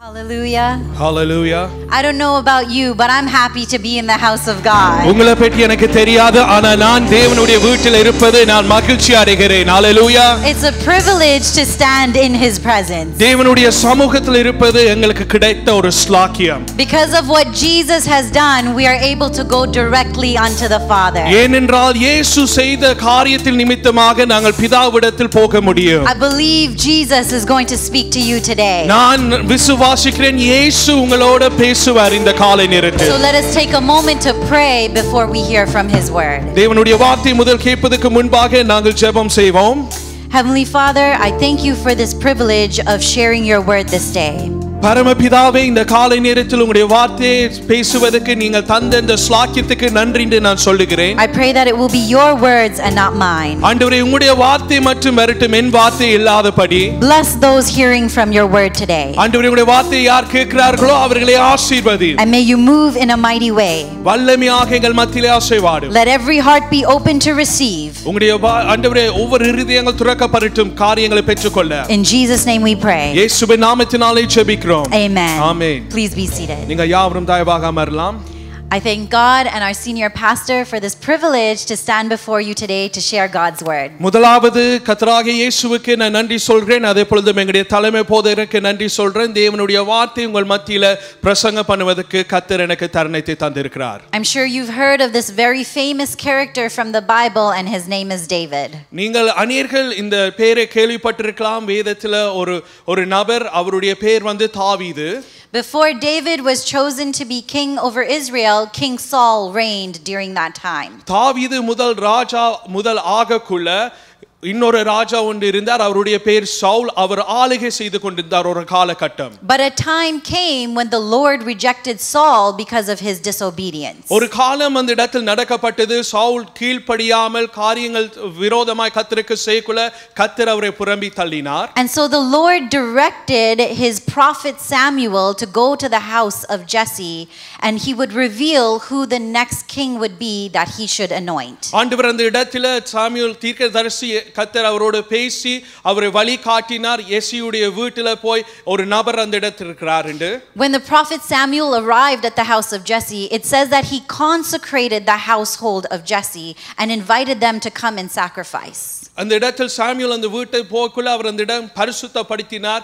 Hallelujah. Hallelujah. I don't know about you, but I'm happy to be in the house of God. உங்களை பற்றி எனக்கு தெரியாது ஆனா நான் தேவனுடைய வீட்டில் இருப்பது நான் மகிழ்ச்சி அடைகிறேன். Hallelujah. It's a privilege to stand in his presence. தேவனுடைய சமூகத்தில் இருப்பது எங்களுக்கு கிடைத்த ஒரு ஸ்லாக்கியம். Because of what Jesus has done, we are able to go directly unto the Father. ஏனென்றால் இயேசு செய்த காரியத்தில் நிமித்தமாக நாங்கள் பிதாவிடத்தில் போக முடியும். I believe Jesus is going to speak to you today. நான் விசுவாசிக்கிறேன் இயேசு உங்களோட பேசுவார் இந்த காலை நேரத்தில். So let us take a moment to pray before we hear from his word. தேவனுடைய வார்த்தை முதல் கேட்பதற்கு முன்பாக நாங்கள் ஜெபம் செய்வோம். Heavenly Father, I thank you for this privilege of sharing your word this day. பரமபிதாவே இந்த காலை நேரத்தில் உங்களுடைய வார்த்தையை பேசுவதற்கு நீங்கள் தந்த இந்த ஸ்லாக்கியத்துக்கு நன்றி என்று நான் சொல்லுகிறேன். I pray that it will be your words and not mine. ஆண்டவரே உங்களுடைய வார்த்தை மட்டும் வரட்டும் என் வார்த்தை இல்லாதபடி. Bless those hearing from your word today. ஆண்டவரே உங்களுடைய வார்த்தையை யார் கேட்கிறார்களோ அவர்களை ஆசீர்வதியும். And may you move in a mighty way. வல்லமையாக எங்கள் மத்தியிலே அசைவாடும். Let every heart be open to receive. உங்களுடைய ஆண்டவரே ஒவ்வொரு இருதயங்கள் திறக்கப்படட்டும் காரியங்களை பெற்றுக்கொள்ள. In Jesus name we pray. இயேசுவின் நாமத்தினாலே ஜெபிக்கிறோம். Amen. Amen. Please be seated. நீங்க யாவரும் தயவாக அமரலாம். I thank God and our senior pastor for this privilege to stand before you today to share God's word. முதலாவது கர்த்தராகிய இயேசுவுக்கு நான் நன்றி சொல்றேன். அதே பொழுது எங்களுடைய தலைமை போதகருக்கு நன்றி சொல்றேன். தேவனுடைய வார்த்தை உங்கள் மத்தியில பிரசங்கம் பண்ணுவதற்கு கர்த்தர் எனக்கு தருணத்தை தந்திருக்கிறார். I'm sure you've heard of this very famous character from the Bible and his name is David. நீங்கள் அநேகர்கள் இந்த பெயரை கேள்விப்பட்டிருக்கலாம். வேதத்துல ஒரு நபர் அவருடைய பெயர் தாவீது. Before David was chosen to be king over Israel, King Saul reigned during that time. தாவீது முதல் ஆகக்குள்ள இன்னொரு ராஜா ஒன்று இருந்தார். அவருடைய பேர் சவுல். அவர் ஆளுகை செய்து கொண்டிருந்தார் ஒரு காலகட்டம். But a time came when the Lord rejected Saul because of his disobedience. ஒரு காலம் அந்த இடத்தில் நடக்கப்பட்டது. சவுல் கீழ்ப்படியாமல் காரியங்கள் விரோதமாய் கர்த்தருக்கு செய்யக்குள்ள கர்த்தர் அவரை புறம்பி தள்ளினார். And so the Lord directed his prophet Samuel to go to the house of Jesse and he would reveal who the next king would be that he should anoint. ஆண்டவர் அந்த இடத்துல சாமுவேல் தீர்க்கதரிசி கர்த்தர் அவரோடு பேசி அவரை வழி காட்டினார். யெசியுடைய வீட்டில போய் ஒரு நபர் அந்த இடத்தில் இருக்கிறார் என்று. When the prophet Samuel arrived at the house of Jesse, it says that he consecrated the household of Jesse and invited them to come and sacrifice. அந்த இடத்தில் சாமுவேல் அந்த வீட்டை போக்குள்ள அவர் அந்த இடம் பரிசுத்தப்படுத்தினார்.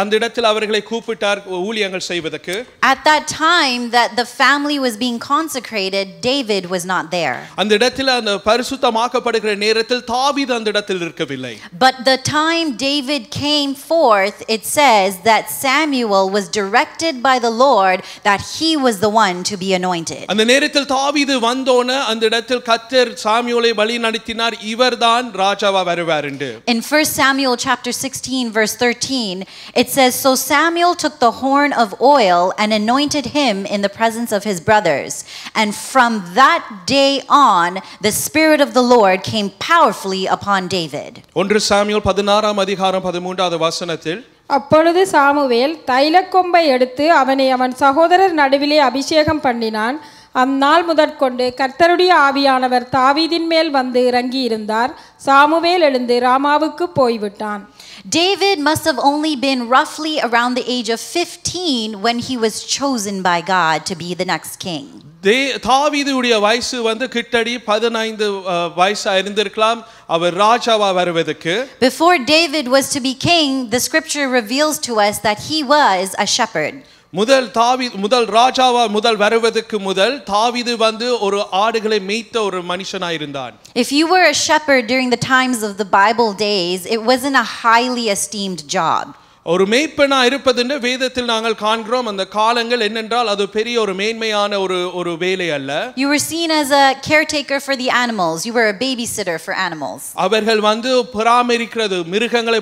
அந்த இடத்தில் அவர்களை கூப்பிட்டார் ஊழியங்கள் செய்வதற்கு. At that time that the family was being consecrated, David was not there. அந்த இடத்தில் அந்த பரிசுத்தமாக்கப்படுகிற நேரத்தில் தாவீது அந்த இடத்தில் இருக்கவில்லை. But the time David came forth, it says that Samuel was directed by the Lord that he was the one to be anointed. அந்த நேரத்தில் தாவீது வந்தோன அந்த இடத்தில் கர்த்தர் சாமுவேலை வழி நடத்தினார். இவர்தான் ராஜாவா வருவார் என்று. In 1 Samuel chapter 16 verse 13, it says, "So Samuel took the horn of oil and anointed him in the presence of his brothers. And from that day on, the Spirit of the Lord came powerfully upon David." 1 Samuel 16 அதிகாரம் 13வது வசனத்தில் அப்பொழுது Samuel தைலக்கொம்பை எடுத்து அவனை அவன் சகோதரர் நடுவிலே அபிஷேகம் பண்ணினான். அந்நாள் முதற்கொண்டு கர்த்தருடைய ஆவியானவர் தாவீதின் மேல் வந்து இறங்கி இருந்தார். சாமுவேல் எழுந்து ராமாவுக்கு போய்விட்டான். David must have only been roughly around the age of 15 when he was chosen by God to be the next king. தாவீதுடைய வயசு கிட்டடி 15 வயசா இருந்திருக்கலாம் அவர் ராஜாவா வருவதற்கு. Before David was to be king, the scripture reveals to us that he was a shepherd. முதல் ராஜாவா வருவதற்கு முதல் தாவீது ஒரு ஆடுகளை மேய்த்த ஒரு மனுஷனாய் இருந்தான். If you were a shepherd during the times of the Bible days, it wasn't a highly esteemed job. ஒரு மேய்ப்பனா இருப்பதுன்னு வேதத்தில் நாங்கள் காண்கிறோம். அந்த காலங்கள் என்னென்றால் அது பெரிய ஒரு மேன்மையான ஒரு வேலை அல்ல. You were seen as a caretaker for the animals. You were a babysitter for animals. அவர்கள் பராமரிக்கிறது மிருகங்களை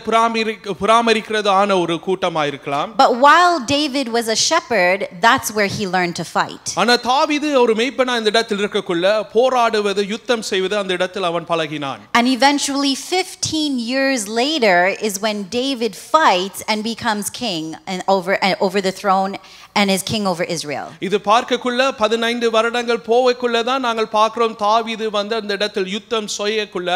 பராமரிக்கிறது ஆன ஒரு கூட்டமா இருக்கலாம். But while David was a shepherd, that's where he learned to fight. ஆனா தாவீது ஒரு மேய்ப்பனா இந்த இடத்தில் இருக்கக்குள்ள போராடுவது யுத்தம் செய்வது அந்த இடத்தில் அவன் பழகினான். And eventually 15 years later is when David fights and becomes king and over the throne and is king over Israel. இது பார்க்கக்குள்ள 15 வருடங்கள் போவக்குள்ள தான் நாங்கள் பார்க்கிறோம் தாவீது வந்து அந்த இடத்தில் யுத்தம் செய்யக்குள்ள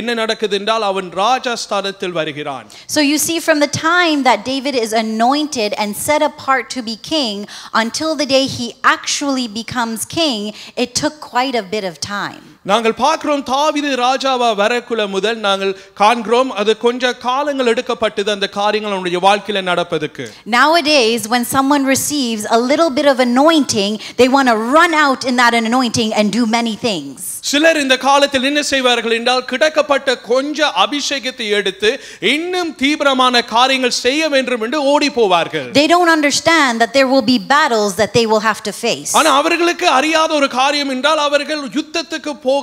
என்ன நடக்குது என்றால் அவன் ராஜஸ்தானத்தில் வருகிறான். So you see, from the time that David is anointed and set apart to be king until the day he actually becomes king, it took quite a bit of time. நாங்கள் பார்க்கிறோம் தாவீது ராஜாவா வரக்குள்ள முதல் நாங்கள் காண்கிறோம் அது கொஞ்ச காலங்கள் எடுக்கப்பட்டது அந்த காரியங்கள் அவனுடைய வாழ்க்கையில நடப்பதற்கு. Nowadays when someone receives a little bit of anointing, they want to run out in that anointing and do many things. சிலர் இந்த காலத்தில் என்ன செய்வார்கள் என்றால் கிடைக்கப்பட்ட கொஞ்ச அபிஷேகத்தை எடுத்து இன்னும் தீவிரமான காரியங்கள் செய்ய வேண்டும் என்று ஓடி போவார்கள். They don't understand that there will be battles that they will have to face. ஆனா அவர்களுக்கு அறியாத ஒரு காரியம் என்றால் அவர்கள் யுத்தத்துக்கு போகிற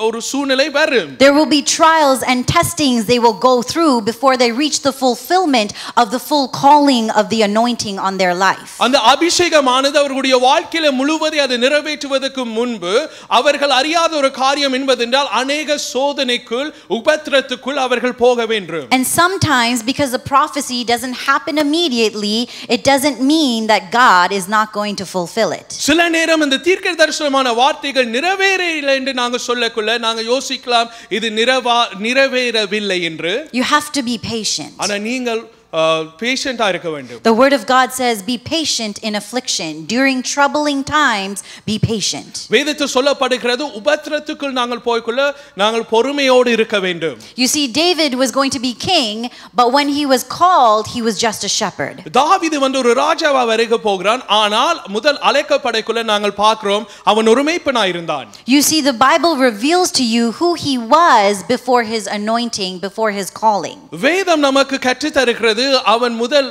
ஒரு சூழ்நிலை வரும். There will be trials and testings they will go through before they reach the fulfillment of the full calling of the anointing on their life. அந்த அபிஷேகமானது அவர்களுடைய வாழ்க்கையில முழுவதும் அது நிறைவேற்றுவதற்கு முன்பு அவர்கள் அறியாத ஒரு காரியம் என்பதென்றால் अनेक சோதனைக்குள் உபத்திரத்துக்குள் அவர்கள் போக வேண்டும். And sometimes because the prophecy doesn't happen immediately, it doesn't mean that God is not going to fulfill it. சில நேரம் இந்த தீர்க்கதரிசனமான வார்த்தைகள் நிறைவேறவில்லை என்று நாங்க சொல்லக்குள்ள நாங்க யோசிக்கலாம் இது நிறைவேறவில்லை என்று. You have to be patient. ஆனா நீங்கள் patient இருக்க வேண்டும். The word of God says be patient in affliction, during troubling times be patient. வேதத்தில் சொல்லப்படுகிறது உபத்திரத்துக்குள் நாங்கள் போய்க்குள்ள நாங்கள் பொறுமையோடு இருக்க வேண்டும். You see, David was going to be king, but when he was called, he was just a shepherd. தாவீது வந்து ஒரு ராஜாவா வருக போகிறான், ஆனால் முதல் அழைக்கப்படக்குள்ள நாங்கள் பார்க்கிறோம் அவன் ஒரு மேய்ப்பனாய் இருந்தான். You see, the Bible reveals to you who he was before his anointing, before his calling. வேதம் நமக்கு கற்றுத் தருகிறது அவன் முதல்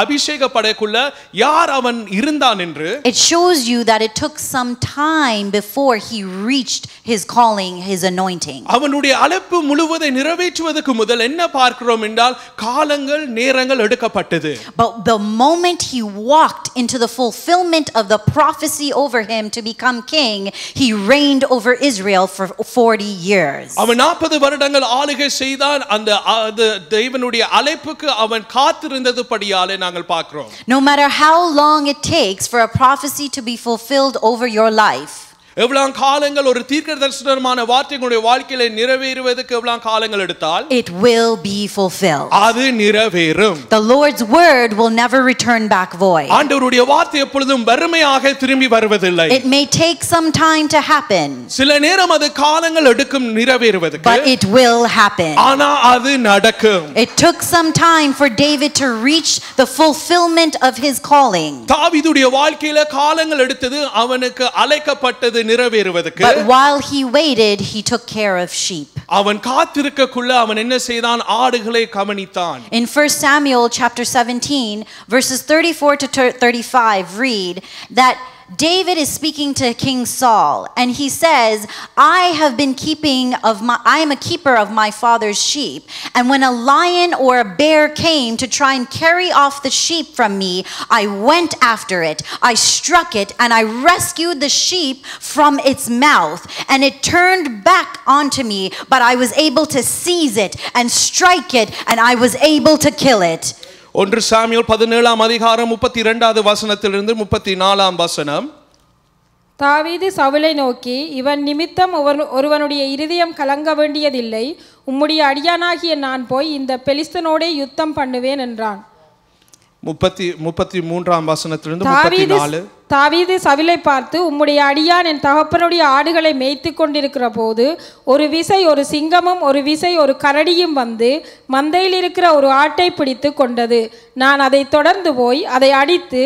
அபிஷேகப்படக்குள்ள யார் அவன் இருந்தான் என்று. It shows you that it took some time before he reached his calling, his anointing. அவனுடைய அழைப்பு முழுவதை நிறைவேற்றுவதற்கு முதல் என்ன பார்க்கிறோம் என்றால் காலங்கள் நேரங்கள் எடுக்கப்பட்டது. But the moment he walked into the fulfillment of the prophecy over him to become king, he reigned over Israel for 40 years. அவன் 40 வருடங்கள் ஆளுகை செய்தான். அந்த தேவனுடைய அழைப்புக்கு அவன் காத்திருந்ததுபடியாலே நாங்கள் பார்க்கிறோம். No matter how long it takes for a prophecy to be fulfilled over your life, எவ்வளவு காலங்கள் ஒரு தீர்க்கதரிசனமான வார்த்தைகளுடைய வாழ்க்கையில நிறைவேறுவதற்கு எவ்வளவு காலங்கள் எடுத்தால் it will be fulfilled. அது நிறைவேறும். The Lord's word will never return back void. ஆண்டவருடைய வார்த்தை எப்பொழுதும் வெறுமையாக திரும்பி வருவதில்லை. It may take some time to happen, சில நேரம் அது காலங்கள் எடுக்கும் நிறைவேறுவதற்கு, but it will happen. ஆனா அது நடக்கும். It took some time for David to reach the fulfillment of his calling. தாவீதுடைய வாழ்க்கையில காலங்கள் எடுத்தது அவனுக்கு அழைக்கப்பட்டது நிறைவேறுவதற்கு. But while he waited, he took care of sheep. அவன் காத்திருக்கக்குள்ள அவன் என்ன செய்தான்? ஆடுகளை கவனித்தான். In 1 Samuel chapter 17 verses 34 to 35 read that David is speaking to King Saul, and he says, I am a keeper of my father's sheep, and when a lion or a bear came to try and carry off the sheep from me, I went after it, I struck it, and I rescued the sheep from its mouth, and it turned back onto me, but I was able to seize it and strike it, and I was able to kill it. 1 Samuel 17ஆம் அதிகாரம் 32வது வசனத்திலிருந்து 34ஆம் வசனம். தாவீது சவுலை நோக்கி, இவன் நிமித்தம் ஒருவனுடைய இருதயம் கலங்க வேண்டியதில்லை, உம்முடைய அடியானாகிய நான் போய் இந்த பெலிஸ்தனோடே யுத்தம் பண்ணுவேன் என்றான். 33ஆம் வசனத்திலிருந்து 34. தாவீது சவுலை பார்த்து, உம்முடைய அடியான் என் தகப்பனுடைய ஆடுகளை மேய்த்து கொண்டிருக்கிற போது ஒரு விசை ஒரு சிங்கமும் ஒரு விசை ஒரு கரடியும் வந்து மந்தையில் இருக்கிற ஒரு ஆட்டை பிடித்து கொண்டது. நான் அதை தொடர்ந்து போய் அதை அடித்து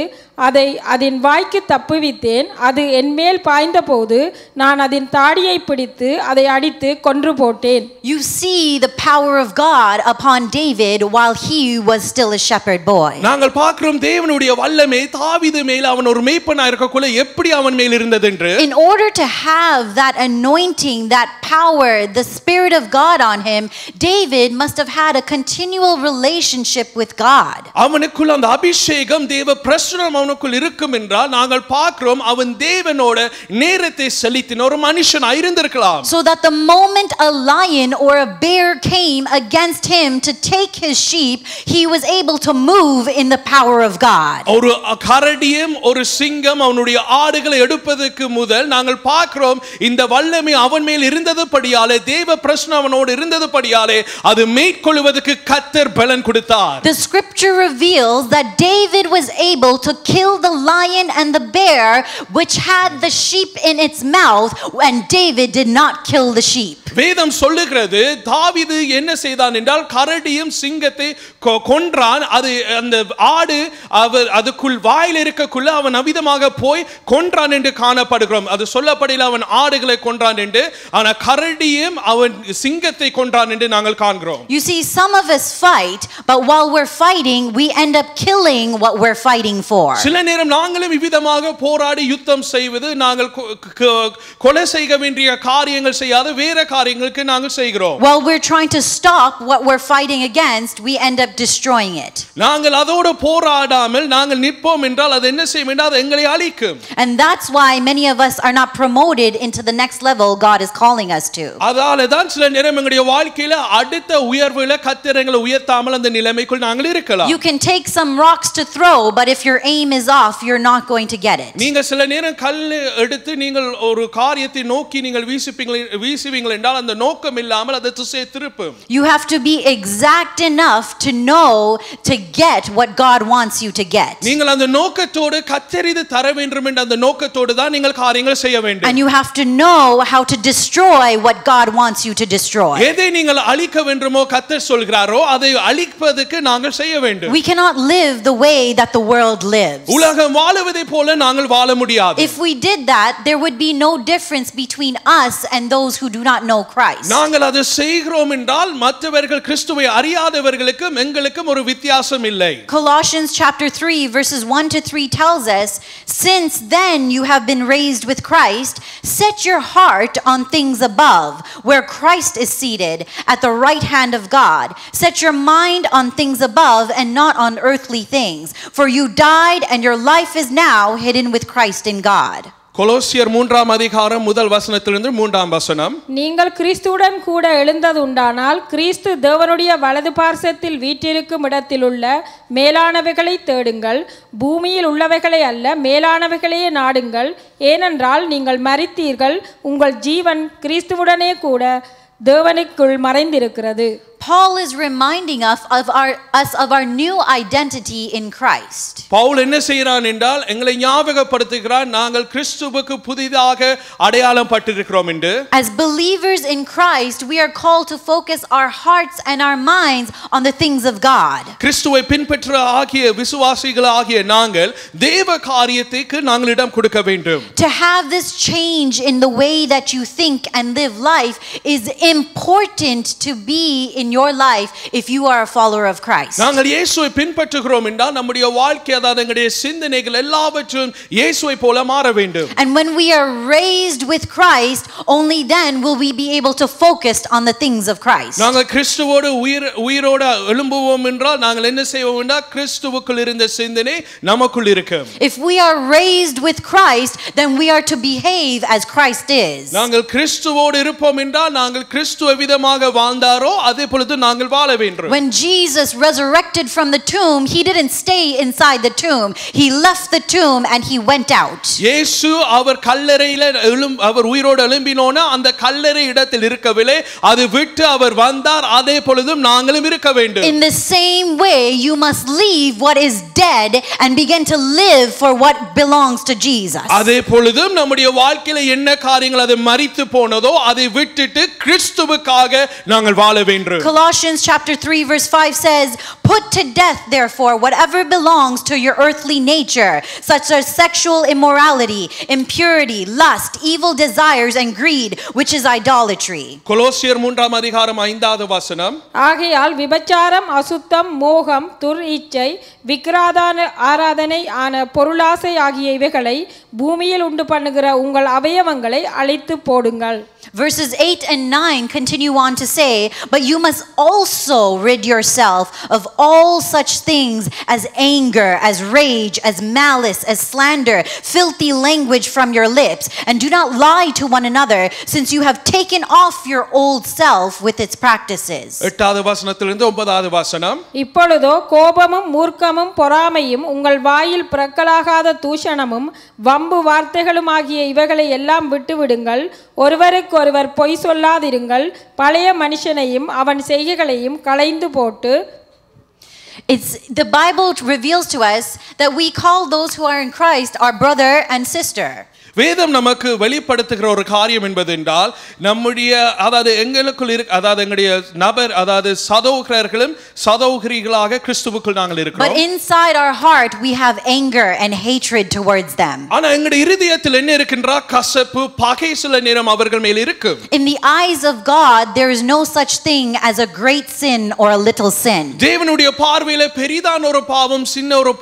அதை அதன் வாய்க்கு தப்புவித்தேன். அது என்மேல் பாய்ந்த போது நான் அதன் தாடியை பிடித்து அதை அடித்து கொன்று போட்டேன். You see the power of God upon David while he was still a shepherd boy. நாங்கள் பார்க்கிறோம் தேவனுடைய வல்லமை தாவீது மேல் அவன் ஒரு மேய்ப்பனாய் இருக்கக்குள்ள எப்படி அவன் மேல் இருந்தது என்று. In order to have that anointing, that power, the spirit of God on him, David must have had a continual relationship with God. அவனுக்குள்ள அந்த அபிஷேகம் தேவ பிரசன்னம் அவனுக்குள் இருக்கும் என்றால் நாங்கள் பார்க்கிறோம் அவன் தேவனோட நேரத்தை செலுத்தின ஒரு மனுஷனாய் இருந்திருக்கலாம். So that the moment a lion or a bear came against him to take his sheep, he was able to move in the power of God. ஒரு கரடியும் ஒரு சிங்கம் அவனுடைய ஆடுகளை எடுப்பதற்கு முதல் நாங்கள் பார்க்கிறோம் இந்த வல்லமை அவன் மேல் இருந்ததுபடியாலே தேவ பிரசன்னம் அவனோடு இருந்ததுபடியாலே அது மேற்கொள்வதற்கு கர்த்தர் பலன் கொடுத்தார். The scripture reveals that David was able to kill the lion and the bear which had the sheep in its mouth, and David did not kill the sheep. வேதம் சொல்லுகிறது தாவீது என்ன செய்தான் என்றால் கரடியும் சிங்கத்தை கொன்றான். அது அந்த ஆடு அவர் அதுக்குள் வாயில் இருக்கக்குள்ள அவன் அவிதமாக போய் கொன்றான் என்று காணப்படுகிறோம். அது சொல்லப்படையில் அவன் ஆடுகளை கொன்றான் என்று, ஆனா கரடியும் அவன் சிங்கத்தை கொன்றான் என்று நாங்கள் காண்கிறோம். You see, some of us fight, but while we're fighting we end up killing what we're fighting for. சில நேரம் நாங்களும் இவ்விதமாக போராடி யுத்தம் செய்வது, நாங்கள் கொலை செய்ய வேண்டிய காரியங்கள் செய்யாத வேற காரியங்களுக்கு நாங்கள் செய்கிறோம். While we're trying to stop what we're fighting against, we end up destroying it. நாங்கள் அதோடு போராடாமல் நாங்கள் நிற்போம் என்றால் அது என்ன செய்யும் என்றால் அது எங்களை அழிக்கும். And that's why many of us are not promoted into the next level God is calling us to. அதால தான் சில நேரம் எங்களுடைய வாழ்க்கையில அடுத்த உயர்வுல கர்த்தர் எங்களை உயர்த்தாமல் அந்த நிலைமைக்குள் நாங்கள் இருக்கலாம். You can take some rocks to throw, but if your aim is off, you're not going to get it. நீங்க சில நேரம் கல் எடுத்து நீங்கள் ஒரு காரியத்தை நோக்கி நீங்கள் வீசுவீங்கள் என்றால் அந்த நோக்கம் இல்லாமல் அது திசையை திருப்பும். You have to be exact enough to know to get what God wants you to get. நீங்கள் அந்த நோக்கத்தோடு கர்த்தர் இது தர வேண்டும் என்ற அந்த நோக்கத்தோடு தான் நீங்கள் காரியங்கள் செய்ய வேண்டும். And you have to know how to destroy what God wants you to destroy. எதை நீங்கள் அழிக்க வேண்டுமோ கர்த்தர் சொல்கிறாரோ அதை அழிப்பதற்கு நாங்கள் செய்ய வேண்டும். We cannot live the way that the world lives. உலகம் வாழுவதை போல நாங்கள் வாழ முடியாது. If we did that, there would be no difference between us and those who do not know Christ. நாங்கள் அதை செய்கிறோம் என்றால் மற்றவர்கள் கிறிஸ்துவை அறியாதவர்களுக்கும் எங்களுக்கும் ஒரு வித்தியாசம் இல்லை. Colossians chapter 3 verses 1 to 3 tells us, since then you have been raised with Christ, set your heart on things above, where Christ is seated at the right hand of God. Set your mind on things above and not on earthly things, for you died and your life is now hidden with Christ in God. கொலோசியர் 3ஆம் அதிகாரம் முதல் வசனத்திலிருந்து 3ஆம் வசனம். நீங்கள் கிறிஸ்துவுடன் கூட எழுந்தது உண்டானால் கிறிஸ்து தேவனுடைய வலது பார்சத்தில் வீற்றிருக்கும் இடத்திலுள்ள மேலானவைகளை தேடுங்கள், பூமியில் உள்ளவைகளை அல்ல மேலானவைகளையே நாடுங்கள். ஏனென்றால் நீங்கள் மரித்தீர்கள், உங்கள் ஜீவன் கிறிஸ்துவுடனே கூட தேவனுக்குள் மறைந்திருக்கிறது. Paul is reminding us of our new identity in Christ. Pavul என்ன செய்றான் என்றால் எங்களை ஞாபகப்படுத்துகிறான் நாங்கள் கிறிஸ்துவுக்கு புதிதாக அடையாளம் பட்டிருக்கிறோம் என்று. As believers in Christ, we are called to focus our hearts and our minds on the things of God. கிறிஸ்துவை பின்பற்ற ஆகிய விசுவாசிகள் ஆகிய நாங்கள் தேவ காரியத்துக்கு நாங்கள் இடம் கொடுக்க வேண்டும். To have this change in the way that you think and live life is important to be in your life if you are a follower of Christ. நாங்கள் இயேசுவை பின்பற்றுகிறோம் என்றால் நம்முடைய வாழ்க்கை அதாவது எங்களுடைய சிந்தனைகள் எல்லாவற்றும் இயேசுவை போல மாற வேண்டும். And when we are raised with Christ, only then will we be able to focus on the things of Christ. நாங்கள் கிறிஸ்துவோடு உயிரோட எழும்புவோம் என்றால் நாங்கள் என்ன செய்வோம் என்றால் கிறிஸ்துவுக்குள் இருந்த சிந்தனை நமக்குள் இருக்கும். If we are raised with Christ, then we are to behave as Christ is. நாங்கள் கிறிஸ்துவோடு இருப்போம் என்றால் நாங்கள் கிறிஸ்துவ விதமாக வாழ்ந்தாரோ அதே பொழுது நாங்கள் வாழ வேண்டும். When Jesus resurrected from the tomb, he didn't stay inside the tomb. He left the tomb and he went out. இயேசு அவர் கல்லறையில அவர் உயிரோடு எழும்பினோனா அந்த கல்லறை இடத்தில் இருக்கவில்லை, அது விட்டு அவர் வந்தார். அதே பொழுதும் நாங்களும் இருக்க வேண்டும். In the same way, you must leave what is dead and begin to live for what belongs to Jesus. அதே பொழுதும் நம்முடைய வாழ்க்கையில என்ன காரியங்கள் அது மரித்து போனதோ அதை விட்டுட்டு கிறிஸ்துவுக்காக நாங்கள் வாழ வேண்டும். Colossians chapter 3 verse 5 says, put to death therefore whatever belongs to your earthly nature, such as sexual immorality, impurity, lust, evil desires and greed, which is idolatry. கொலோசியர் 3ஆம் அதிகாரம் 5வது வசனம். ஆகையால் விபச்சாரம், அசுத்தம், மோகம், துர்இச்சை, ஆராதனை ஆன பொருளாசை ஆகிய இவைகளை பூமியில் உண்டு பண்ணுகிற உங்கள் அவயவங்களை அழித்து போடுங்கள். Verses 8 and 9 continue on to say, but you must also rid yourself of all such things as anger, as rage, as malice, as slander, filthy language from your lips, and do not lie to one another, since you have taken off your old self with its practices. 8வது வசனத்திலிருந்து 9வது வசனம். இப்பொழுதோ கோபமும் மூர்க்கமும் பொறாமையும் உங்கள் வாயில் பிறக்கலாகாத தூஷணமும் வம்பு வார்த்தைகளும் ஆகிய இவைகளை எல்லாம் விட்டுவிடுங்கள். ஒருவருக்கொருவர் பொய் சொல்லாதிருங்கள். பழைய மனுஷனையும் அவன் செய்கைகளையும் களைந்து போட்டு. The Bible reveals to us that we call those who are in Christ our brother and sister. வேதம் நமக்கு வெளிப்படுத்துகிற ஒரு காரியம் என்பது என்றால் நம்முடைய அதாவது எங்களுக்குள் அதாவது எங்களுடைய நபர் அதாவது சகோதரர்களும் சகோதரிகளாக கிறிஸ்துவுக்குள் நாங்கள் இருக்கிறோம். But inside our heart we have anger and hatred towards them. ஆனா எங்களுடைய இதயத்தில் என்ன இருக்குன்றா கசப்பு பகை சில நேரம் அவர்கள் மேல் இருக்கும். In the eyes of God there is no such thing as a great sin or a little sin. தேவனுடைய பார்வையிலே பெரிதான ஒரு பாவம் சின்ன ஒரு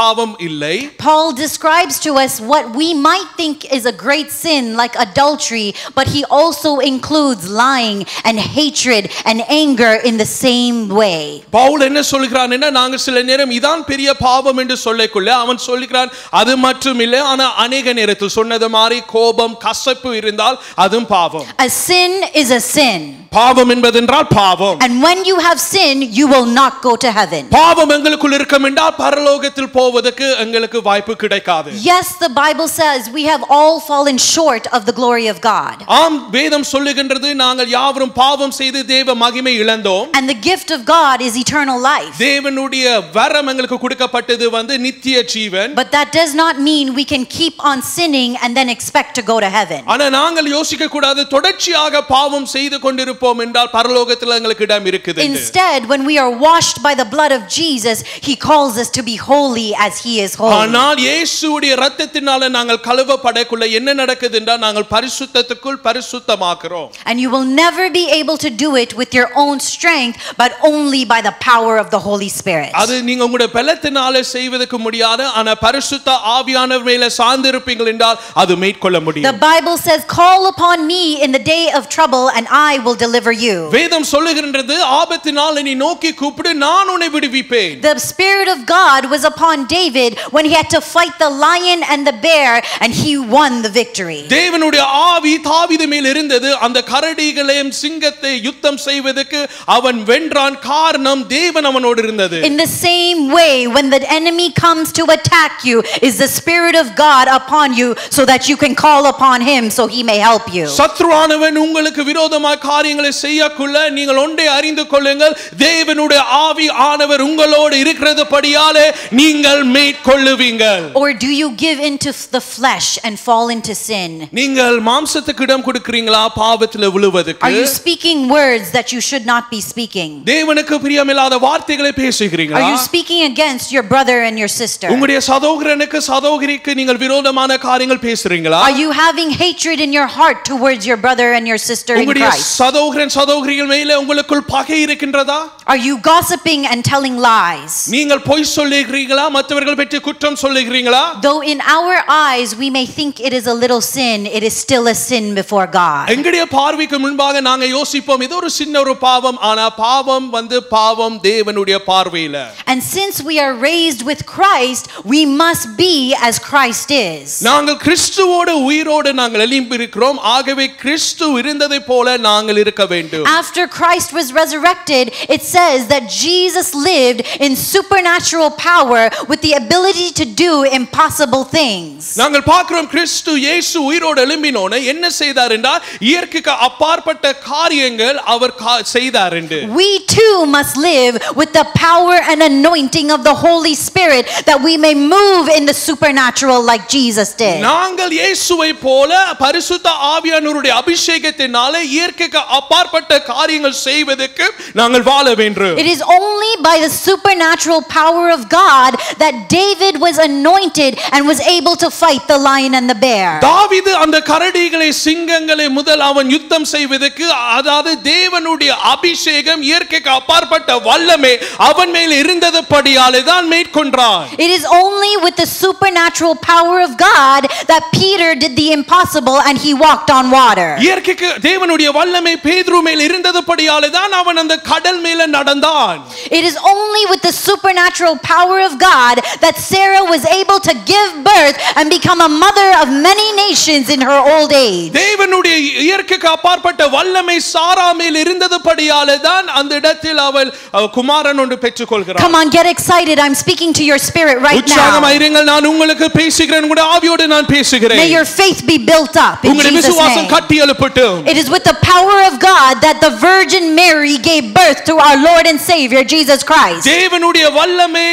பாவம் இல்லை. Paul describes to us what we might think is a great sin like adultery, but he also includes lying and hatred and anger in the same way. Pavul என்ன சொல்கிறான் என்ன நாங்கள் சில நேரம் இதான் பெரிய பாவம் என்று சொல்லிக்கொள்ள அவன் சொல்கிறான் அது மட்டும் இல்லை ஆனா अनेक நேரத்தில் சொன்னது மாதிரி கோபம் கசப்பு இருந்தால் அதுவும் பாவம். A sin is a sin. பாவம் என்பதென்றால் பாவம். And when you have sin you will not go to heaven. பாவம் எங்களுக்குள் இருக்கும் என்றால் பரலோகத்தில் போவதற்கு எங்களுக்கு வாய்ப்பு கிடைக்காது. Yes, the Bible says we have all fallen short of the glory of God. ஆம் வேதம் சொல்லுகின்றது நாங்கள் யாவரும் பாவம் செய்து தேவ மகிமை இழந்தோம். And the gift of God is eternal life. தேவனுடைய வரம் எங்களுக்கு கொடுக்கப்பட்டது நித்திய ஜீவன். But that does not mean we can keep on sinning and then expect to go to heaven. ஆனா நாங்கள் யோசிக்க கூடாது தொடர்ச்சியாக பாவம் செய்து கொண்டிருப்போம் என்றால் பரலோகத்தில் எங்களுக்கு இடம் இருக்குது. Instead, when we are washed by the blood of Jesus, he calls us to be holy as he is holy. ஆனால் இயேசுவுடைய இரத்தத்தினால நாங்கள் கழுவப்படக்குள்ள என்ன நடக்குது என்றால் நாங்கள் பரிசுத்தத்துக்குள் பரிசுத்தமாக்குறோம். And you will never be able to do it with your own strength but only by the power of the Holy Spirit. அது நீங்க உங்களுடைய பலத்தினால செய்வதற்கு முடியாது ஆனா பரிசுத்த ஆவியானவர் மேல சார்ந்து இருப்பீர்கள் என்றால் அது மேற்கொள்ள முடியும். The Bible says call upon me in the day of trouble and I will deliver you. வேதம் சொல்லுகிறது ஆபத்தினால் நீ நோக்கி கூப்பிடு நான் உன்னை விடுவிப்பேன். The Spirit of God was upon David when he had to fight the lion and the bear and he won the victory. தேவனுடைய ஆவி தாவீது மேல் இருந்தது அந்த கரடிகளையும் சிங்கத்தை யுத்தம் செய்வதற்கு அவன் வென்றான் காரணம் தேவன் அவனோடு இருந்தது. In the same way when the enemy comes to attack you is the Spirit of God upon you so that you can call upon him so he may help you. சத்ருவானவன் உங்களுக்கு விரோதமாய் காரியங்களை செய்யக்குள்ள நீங்கள் ஒன்றை அறிந்து கொள்ளுங்கள் தேவனுடைய ஆவி ஆனவர் உங்களோடு இருக்கிறதுபடியாலே நீங்கள் மேற்கொள்ளுவீர்கள். Or do you give into the flesh and fall into sin? நீங்கள் மாம்சத்துக்கு இடம் கொடுக்கிறீங்களா பாவத்தில் விழுவதற்கு? Are you speaking words that you should not be speaking? தேவனுக்கு பிரியமில்லாத வார்த்தைகளை பேசுகிறீங்களா? Are you speaking against your brother and your sister? உங்களுடைய சகோதரனுக்கு சகோதரிக்கு நீங்கள் விரோதமான காரியங்கள் பேசுறீங்களா? Are you having hatred in your heart towards your brother and your sister in உங்களுடைய Christ? சகோதரன் சகோதரிகள் மேலே உங்களுக்குள் பகை இருக்கின்றதா? Are you gossiping and telling lies? நீங்கள் பொய் சொல்லுகிறீங்களா மற்றவர்கள் பற்றி குற்றம் சொல்லுகிறீங்களா? Though in our eyes we may think it is a little sin, it is still a sin before God. எங்களுடைய பார்வைக்கு முன்பாக நாங்க யோசிப்போம் இது ஒரு சின்ன ஒரு பாவம் ஆனா பாவம் பாவம் தேவனுடைய பார்வையில. And since we are raised with Christ, we must be as Christ is. நாங்கள் கிறிஸ்துவோடு உயிரோடு நாங்கள் எழும்பி இருக்கிறோம் ஆகவே கிறிஸ்து இருந்ததை போல நாங்கள் இருக்க வேண்டும். After Christ was resurrected, it says that Jesus lived in supernatural power with the ability to do impossible things. நாங்கள் பார்க்கிறோம் கிறிஸ்து இயேசு உயிரோடு எழும்பினோனே என்ன செய்தார் என்றால் இயற்கைக்கு அப்பாற்பட்ட காரியங்கள் அவர் செய்தார் என்று. We too must live with the power and anointing of the Holy Spirit that we may move in the supernatural like Jesus did. நாங்கள் இயேசுவை போல பரிசுத்த ஆவியானவருடைய அபிஷேகத்தினாலே இயற்கைக்கு அப்பாற்பட்ட காரியங்கள் செய்வதற்கு நாங்கள் வாழ வேண்டும். என்று. It is only by the supernatural power of God that David was anointed and was able to fight the lion and the bear. தாவீது அந்த கரடிகளை சிங்கங்களை முதல் அவன் யுத்தம் செய்வதற்கு அதாவது தேவனுடைய அபிஷேகம் இயற்கைக்கு அப்பாற்பட்ட வல்லமை அவன் மேல் இருந்ததுபடியாலே தான் மேற்கொண்டான். It is only with the supernatural power of God that Peter did the impossible and he walked on water. இயற்கைக்கு தேவனுடைய வல்லமை பேதுரு மேல் இருந்ததுபடியாலே தான் அவன் அந்த கடல் மேல நடந்தான். It is only with the supernatural power of God that Sarah was able to give birth and become a mother of many nations in her old age. தேவனுடைய இயற்கைக்கு அப்பாற்பட்ட வல்லமை சாரா மேல் இருந்ததுபடியாலே தான் அந்த இடத்தில் அவள் குமாரன் ஒன்று பெற்றுக்கொள்கிறாள். Come on, get excited. I'm speaking to your spirit right now. உற்சாகமாயிருங்கள், நான் உங்களுக்கு பேசுகிறேன், உங்களுடைய ஆவியோடு நான் பேசுகிறேன். May your faith be built up in உங்களுடைய Jesus' விசுவாசம் name. கட்டி எழுப்பட்டும். It is with the power of God that the Virgin Mary gave birth to our Lord and Savior Jesus Christ. தேவனுடைய வல்லமை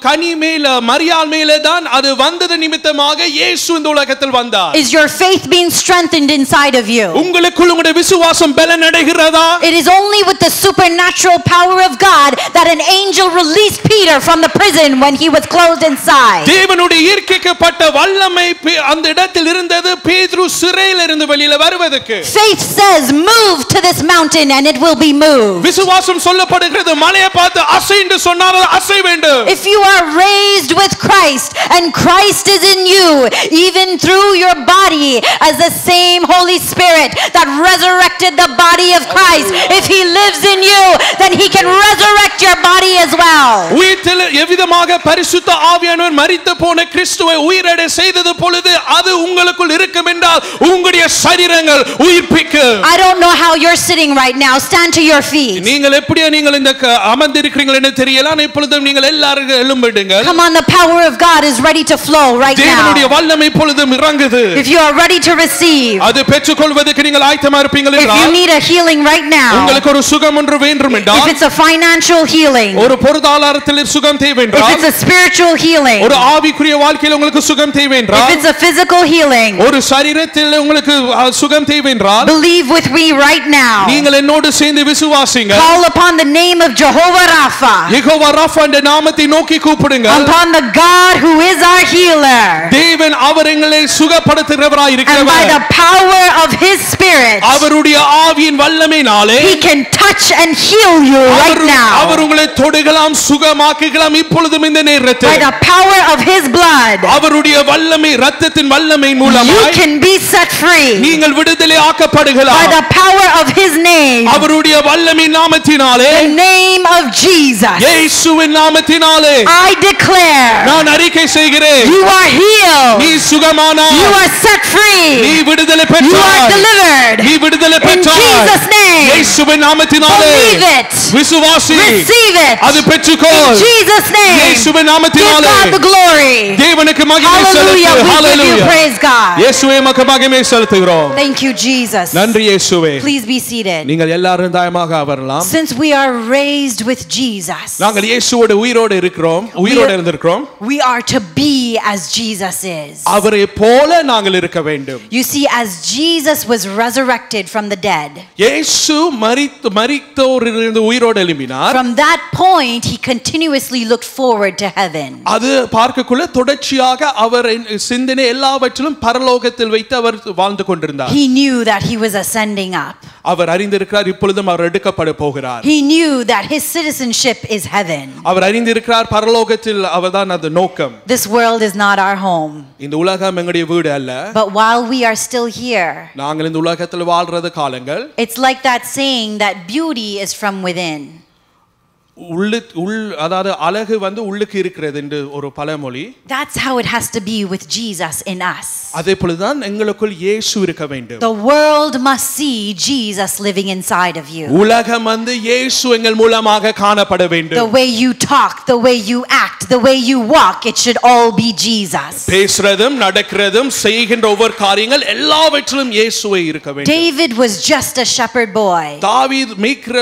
கனி மேல் மரியாள் மேலே தான் அது வந்தது நிமித்தமாக இயேசு இந்த உலகத்தில் வந்தார். Is your faith being strengthened inside of you? உங்களுக்குள் உங்களுடைய விசுவாசம் பலனடைகிறதா? It is only with the supernatural power of God that an angel released Peter from the prison when he was closed inside. தேவனுடைய ஈர்க்கப்பட்ட வல்லமை அந்த இடத்தில் இருந்தது பேதுரு சிறையில் இருந்து வெளியில வருவதற்கு. Faith says move to this mountain and it will be moved. விசுவாசம் சொல்லப்படுகிறது மலையை பார்த்து அசை என்று சொன்னால் அசை வேண்டும். If you are raised with Christ and Christ is in you, even through your body as the same Holy Spirit that resurrected the body of Christ, if he lives in you, then he can resurrect your body as well. உயிர்த்தெழ எவ்விதமாக பரிசுத்த ஆவியானவர் மரித்து போன கிறிஸ்துவை உயிரடை செய்தது பொழுது அது உங்களுக்குள் இருக்கும் என்றால் உங்களுடைய சரீரங்கள் உயிர்ப்பிக்கும். I don't know how you're sitting right now. Stand to your feet. நீங்கள் எப்படியா நீங்கள் இந்த அமர்ந்திருக்கிறீர்கள் என்று தெரியல. இப்பொழுதும் நீங்கள் எல்லாரும் எழும்பிடுங்கள். Come on, the power of God is ready to flow right now. தேவனுடைய வல்லமை இப்பொழுதும் இறங்குது. If you are ready to receive, அது பெற்றுக்கொள்வதற்கு நீங்கள் ஆயத்தமா இருப்பீர்கள் if you என்றால், need a healing right now, உங்களுக்கு ஒரு சுகம் ஒன்று வேண்டும் என்றால், if it's a financial healing, ஒரு பொருளாதாரத்தில் சுகம் தேவை if என்றால், it's a spiritual healing, ஒரு ஆவிக்குரிய வாழ்க்கையில் உங்களுக்கு சுகம் தேவை if என்றால், it's a physical healing, ஒரு சரீரத்தில் உங்களுக்கு சுகம் தேவை என்றால், believe with me right now. நீங்கள் என்னோடு சேர்ந்து விசுவாசிங்க. Call upon the name of Jehovah Rapha, Jehovah Rafah என்ற நாமத்தை நோக்கி கூப்பிடுங்க. upon the God who is our healer, தேவன் அவர் எங்களை சுகப்படுத்துகிறவராய் and by இருக்கிறவர். the power of his spirit, அவருடைய ஆவியின் வல்லமையினாலே he can touch and heal you right now. அவர் உங்களை தொடுகலாம், சுகமாக்குகலாம் இப்பொழுதும் இந்த By நேரத்தில். the power of his blood, அவருடைய வல்லமை இரத்தத்தின் வல்லமை you மூலமாய் can be set free. நீங்கள் விடுதலை By ஆக்கப்படுகலாம். the power of his name, அவருடைய வல்லமை நாமத்தினாலே, the name of Jesus, இயேசுவின் நாமத்தினாலே I declare நான் அறிக்கை செய்கிறேன். you are healed, நீ சுகமானாய், you are set free, நீ விடுதலை you are பெற்றாய், delivered. நீ விடுதலை In பெற்றாய். Jesus' name, இயேசுவின் நாமத்தினாலே believe it, விசுவாசி, receive it. அது பெற்றுக்கொள். In Jesus' name, இயேசுவின் give நாமத்தினாலே God the glory. தேவனுக்கு மகிமை Hallelujah, செலுத்து. we give you hallelujah. praise God. இயேசுவே உமக்கு மகிமை செலுத்துகிறோம். Thank you, Jesus. நன்றி இயேசுவே. Please be seated. நீங்கள் எல்லாரும் தாயமாக வரலாம். Since we are raised with Jesus, நாங்கள் இயேசுவோடு உயிரோடு இருக்கிறோம், உயிரோடு இருந்திருக்கிறோம். we are to be as Jesus is. அவரை போல நாங்கள் இருக்க வேண்டும். You see, as Jesus was resurrected from the dead, இயேசு மரித்தோரிலிருந்து உயிரோடு எழும்பினார். from that point he continuously looked forward to heaven. அது பார்க்கக்குள்ள தொடர்ச்சியாக அவர் சிந்தனை எல்லாவற்றிலும் பரலோகத்தில் வைத்து அவர் வாழ்ந்து கொண்டிருந்தார். He knew that he was ascending up. அவர் அறிந்திருக்கிறார் இப்பொழுதும் அவர் எடுக்கப்பட போகிறார். He knew that his citizenship is heaven. அவர் அறிந்திருக்கிறார் பரலோகத்தில் அவர்தான் அந்த நோக்கம். This world is not our home. இந்த உலகம் எங்களுடைய வீடு அல்ல. But while we are still here, நாங்கள் இந்த உலகத்தில் வாழ்றது காலங்கள். it's like that saying that beauty is from within. அதாவது அழகு வந்து உள்ளுக்கு இருக்கிறது என்று ஒரு பழமொழி. That's how it has to be with Jesus in us. அதே போலதான் எங்களுக்குள் இயேசு இருக்க வேண்டும். The world must see Jesus living inside of you. உலகம் வந்து இயேசு எங்கள் மூலமாக காணப்பட வேண்டும். The way you talk, the way you act, the way you walk, it should all be Jesus. பேசுறதும் நடக்கிறதும் செய்கின்ற ஒவ்வொரு காரியங்கள் எல்லாவற்றிலும் இயேசுவே இருக்க வேண்டும். David was just a shepherd boy. தாவீது மேய்க்கிற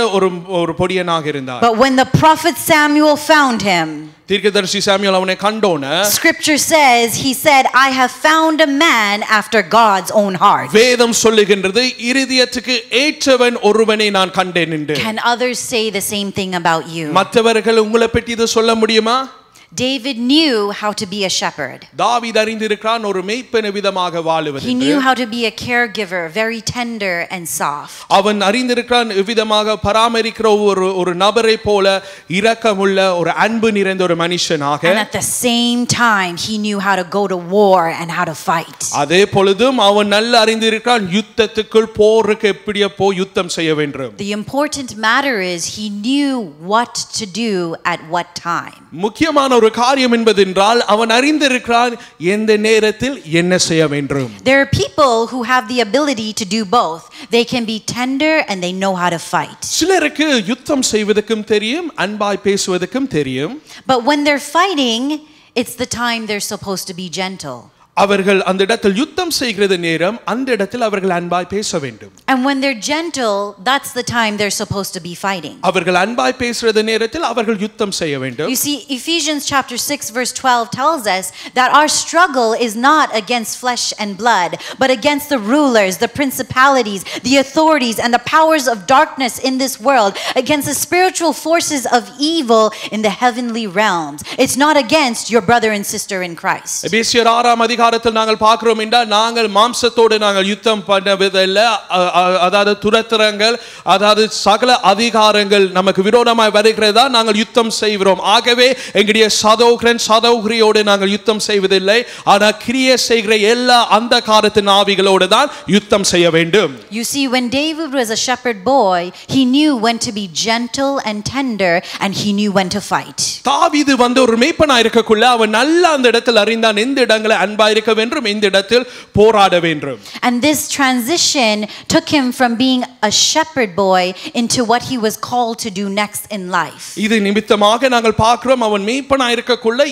ஒரு பொடியனாக இருந்தார். But when the prophet Samuel found him, தீர்க்கதரிசி சாமுவேல் அவனை கண்டோன Scripture says he said, I have found a man after God's own heart. வேதம் சொல்லுகின்றது இருதயத்துக்கு ஏற்றவன் ஒருவனை நான் கண்டேன் என்று. Can others say the same thing about you? மற்றவர்கள் உங்களை பற்றி இது சொல்ல முடியுமா? David knew how to be a shepherd. தாவீது அறிந்திருக்கிறான் ஒரு மேய்ப்பன விதமாக வாழுவது. He knew how to be a caregiver, very tender and soft. அவன் அறிந்திருக்கிறான் விதமாக பராமரிக்கிற ஒரு நபரை போல இரக்கமுள்ள ஒரு அன்பு நிறைந்த ஒரு மனுஷனாக. And at the same time he knew how to go to war and how to fight. அதே பொழுதும் அவன் நல்ல அறிந்திருக்கிறான் யுத்தத்துக்குள் போருக்கு எப்படியே போய் யுத்தம் செய்ய வேண்டும். The important matter is he knew what to do at what time. முக்கியமான ஒரு காரியம் என்பதென்றால் அவன் அறிந்திருக்கிறான் எந்த நேரத்தில் என்ன செய்ய வேண்டும். There are people who have the ability to do both. They can be tender and they know how to fight. சிலருக்கு யுத்தம் செய்வதற்கும் தெரியும் அன்பாய் பேசுவதற்கும் தெரியும். But when they're fighting, it's the time they're supposed to be gentle. அவர்கள் அந்த இடத்தில் யுத்தம் செய்கிறது நேரம் அந்த இடத்தில் அவர்கள் அன்பாய் பேச வேண்டும். And when they're gentle, that's the time they're supposed to be fighting. அவர்கள் அன்பாய் பேசுறது நேரத்தில் அவர்கள் யுத்தம் செய்ய வேண்டும். You see, Ephesians chapter 6 verse 12 tells us that our struggle is not against flesh and blood, but against the rulers, the principalities, the authorities and the powers of darkness in this world, against the spiritual forces of evil in the heavenly realms. It's not against your brother and sister in Christ. எபேசியர் 6 அதிகாரத்தில் நாங்கள் பார்க்கிறோம் என்றால் நாங்கள் மாம்சத்தோடு நாங்கள் யுத்தம் பண்ணவில்லை. அதாவது துரத்திரங்கள் அதாவது சகல அதிகாரங்கள் நமக்கு விரோதமாய் வருகிறதா நாங்கள் யுத்தம் செய்கிறோம். ஆகவே எங்களுடைய சகோதரன் சகோதரியோடு நாங்கள் யுத்தம் செய்வதில்லை. ஆனால் கிரியை செய்கிற எல்லா அந்தகாரத்தின் ஆவிகளோடு தான் யுத்தம் செய்ய வேண்டும். You see, when David was a shepherd boy, he knew when to be gentle and tender and he knew when to fight. தாவீது வந்து ஒரு மேய்ப்பனாய் இருக்கக்குள்ள அவன் நல்ல அந்த இடத்தில் அறிந்தான் எந்த இடங்களை அன்பாய் இருக்க வேண்டும் இந்த இடத்தில் போராட வேண்டும். And this transition took him from being a shepherd boy into what he was called to do next in life. இது நிமித்தமாக நாங்கள் பார்க்கிறோம் அவன் மேய்ப்பனாய் இருக்கக்குள்ள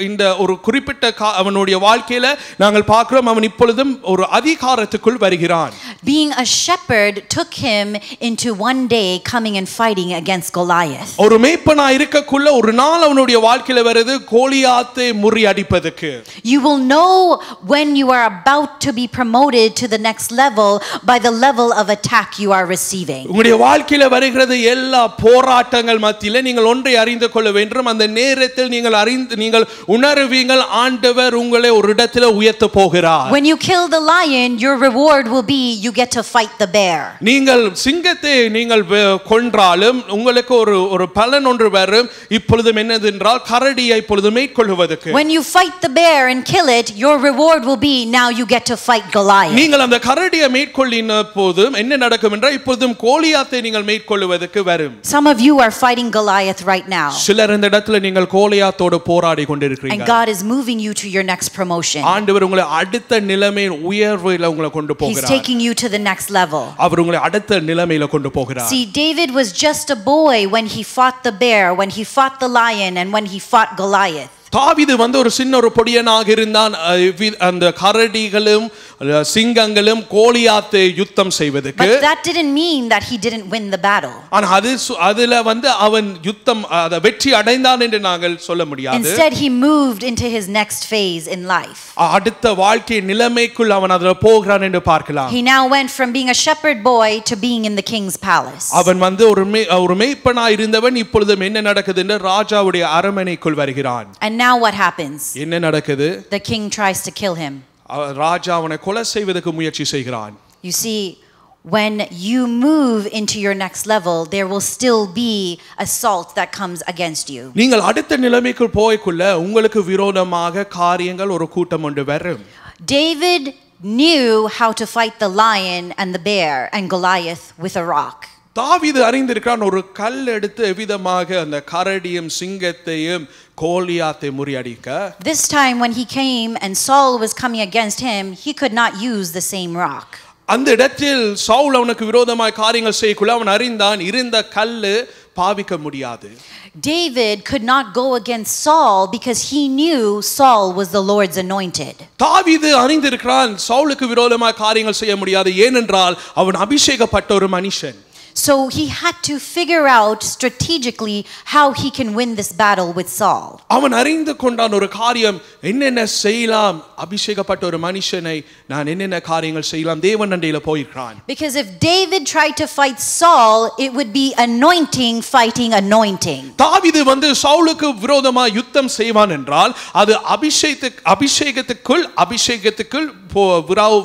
இந்த ஒரு குறிப்பிட்ட அவனுடைய வாழ்க்கையில நாங்கள் பார்க்கிறோம் அவன் இப்பொழுதும் ஒரு அதிகாரத்துக்குள் வருகிறான். Being a shepherd took him into one day coming and fighting against Goliath. ஒரு மேய்ப்பனாய் இருக்கக்குள்ள ஒரு நாள் அவனுடைய வாழ்க்கையில வருது கோலியாத்தை முறியடிப்பதற்கு. You will know when you are about to be promoted to the next level by the level of attack you are receiving. உங்களுடைய வாழ்க்கையில வருகிறது எல்லா போராட்டங்கள் மத்தியில நீங்கள் ஒன்றை அறிந்து கொள்ள வேண்டும். அந்த நேரத்தில் நீங்கள் உணர்வீங்கள் ஆண்டவர் உங்களை ஒரு இடத்துல உயர்த்த போகிறார். When you kill the lion, your reward will be you get to fight the bear. நீங்கள் சிங்கத்தை நீங்கள் கொன்றாலும் உங்களுக்கு ஒரு பலன் ஒன்று வரும். இப்பொழுது என்னதென்றால் கரடியை இப்பொழுது மேற்கொள்வதற்கு. When you fight the bear and kill it, your reward will be now you get to fight Goliath. நீங்கள் அந்த கரடியை மேற்கொள்ளின போதும் என்ன நடக்கும் என்றால் இப்பொழுதும் கோலியாத்தை நீங்கள் மேற்கொள்வதற்கு வரும். Some of you are fighting Goliath right now. சிலர் இந்த இடத்துல நீங்கள் கோலியாத்தோடு போராடி கொண்டிருக்கிறீங்க. And God is moving you to your next promotion. ஆண்டவர் உங்களை அடுத்த நிலைமையில் உயர்வுல உங்களை கொண்டு போகிறார். He's taking you to the next level. அவர் உங்களை அடுத்த நிலைமையில கொண்டு போகிறார். See, David was just a boy when he fought the bear, when he fought the lion and when he fought Goliath. தாவீது வந்து ஒரு சின்ன ஒரு பொடியனாக இருந்தான். அந்த கரடிகளும் சிங்கங்களும் கோலியாத்தை யுத்தம் செய்வதற்கு. But that didn't mean that he didn't win the battle. ஆனா அதுல வந்து அவன் யுத்தம் வெற்றி அடைந்தான் என்று நாங்கள் சொல்ல முடியாது. Instead he moved into his next phase in life. அடுத்த வாழ்க்கை நிலைமைக்குள் அவன் அதுல போகிறான் என்று பார்க்கலாம். He now went from being a shepherd boy to being in the king's palace. அவன் வந்து ஒரு மேய்ப்பனாய் இருந்தவன் இப்பொழுது என்ன நடக்குது என்று ராஜாவுடைய அரண்மனைக்குள் வருகிறான். And now what happens? என்ன நடக்குது? The king tries to kill him. ராஜா அவனை கொலை செய்வதற்கு முயற்சி செய்கிறான். You see, when you move into your next level, there will still be assault that comes against you. நீங்கள் அடுத்த நிலைமைக்கு போய்க்குள்ள உங்களுக்கு விரோதமாக காரியங்கள் ஒரு கூட்டம் ஒன்று வரும். David knew how to fight the lion and the bear and Goliath with a rock. தாவீது அறிந்திருக்கிறான் ஒரு கல் எடுத்து எவ்விதமாக அந்த கரடியும் சிங்கத்தையும் கோலியாத்தை முறியடிக்க. This time when he came and Saul was coming against him, he could not use the same rock. அந்த இடத்தில் சவுல் அவனுக்கு விரோதமாய் காரியங்கள் செய்யக்குள்ள அவன் அறிந்தான் இருந்த கல்லு பாவிக்க முடியாது. David could not go against Saul because he knew Saul was the Lord's anointed. தாவீது அறிந்திருக்கிறான் சவுலுக்கு விரோதமாய் காரியங்கள் செய்ய முடியாது ஏனென்றால் அவன் அபிஷேகப்பட்ட ஒரு மனுஷன். So he had to figure out strategically how he can win this battle with Saul. அவன் அறிந்து கொண்டான் ஒரு காரியம் என்னென்ன செய்யலாம் அபிஷேகப்பட்ட ஒரு மனுஷனை நான் என்னென்ன காரியங்கள் செய்யலாம் தேவன் அண்டையில போயிருக்கான். Because if David tried to fight Saul, it would be anointing fighting anointing. தாவீது வந்து சவுலுக்கு விரோதமா யுத்தம் செய்வான் என்றால் அது அபிஷேகத்துக்குள்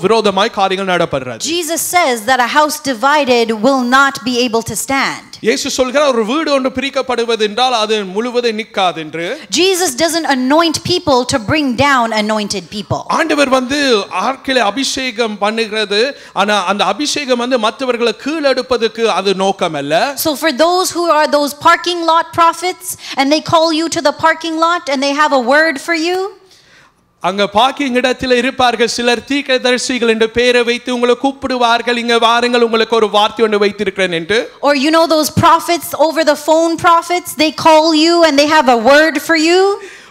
விரோதமாய் காரியங்கள் நடப்படுறது. Jesus says that a house divided will not be able to stand. இயேசு சொல்கிறார் ஒரு வீடு ஒன்று பிரிக்கப்படுவது என்றால் அது முழுவதும் நிற்காது என்று. Jesus doesn't anoint people to bring down anointed people. ஆண்டவர் வந்து ஆட்களை அபிஷேகம் பண்ணுகிறது ஆனா அந்த அபிஷேகம் வந்து மற்றவர்களை கீழெடுப்பதற்கு அது நோக்கம் அல்ல. So for those who are those parking lot prophets and they call you to the parking lot and they have a word for you, அங்க பார்க்கிங் இடத்துல இருப்பார்கள் சிலர் தீர்க்கதரிசிகள் என்று பெயரை வைத்து உங்களை கூப்பிடுவார்கள் இங்க வாருங்கள் உங்களுக்கு ஒரு வார்த்தை ஒன்று வைத்திருக்கிறேன் என்று. Or you know those prophets over the phone prophets, they call you and they have a word for you.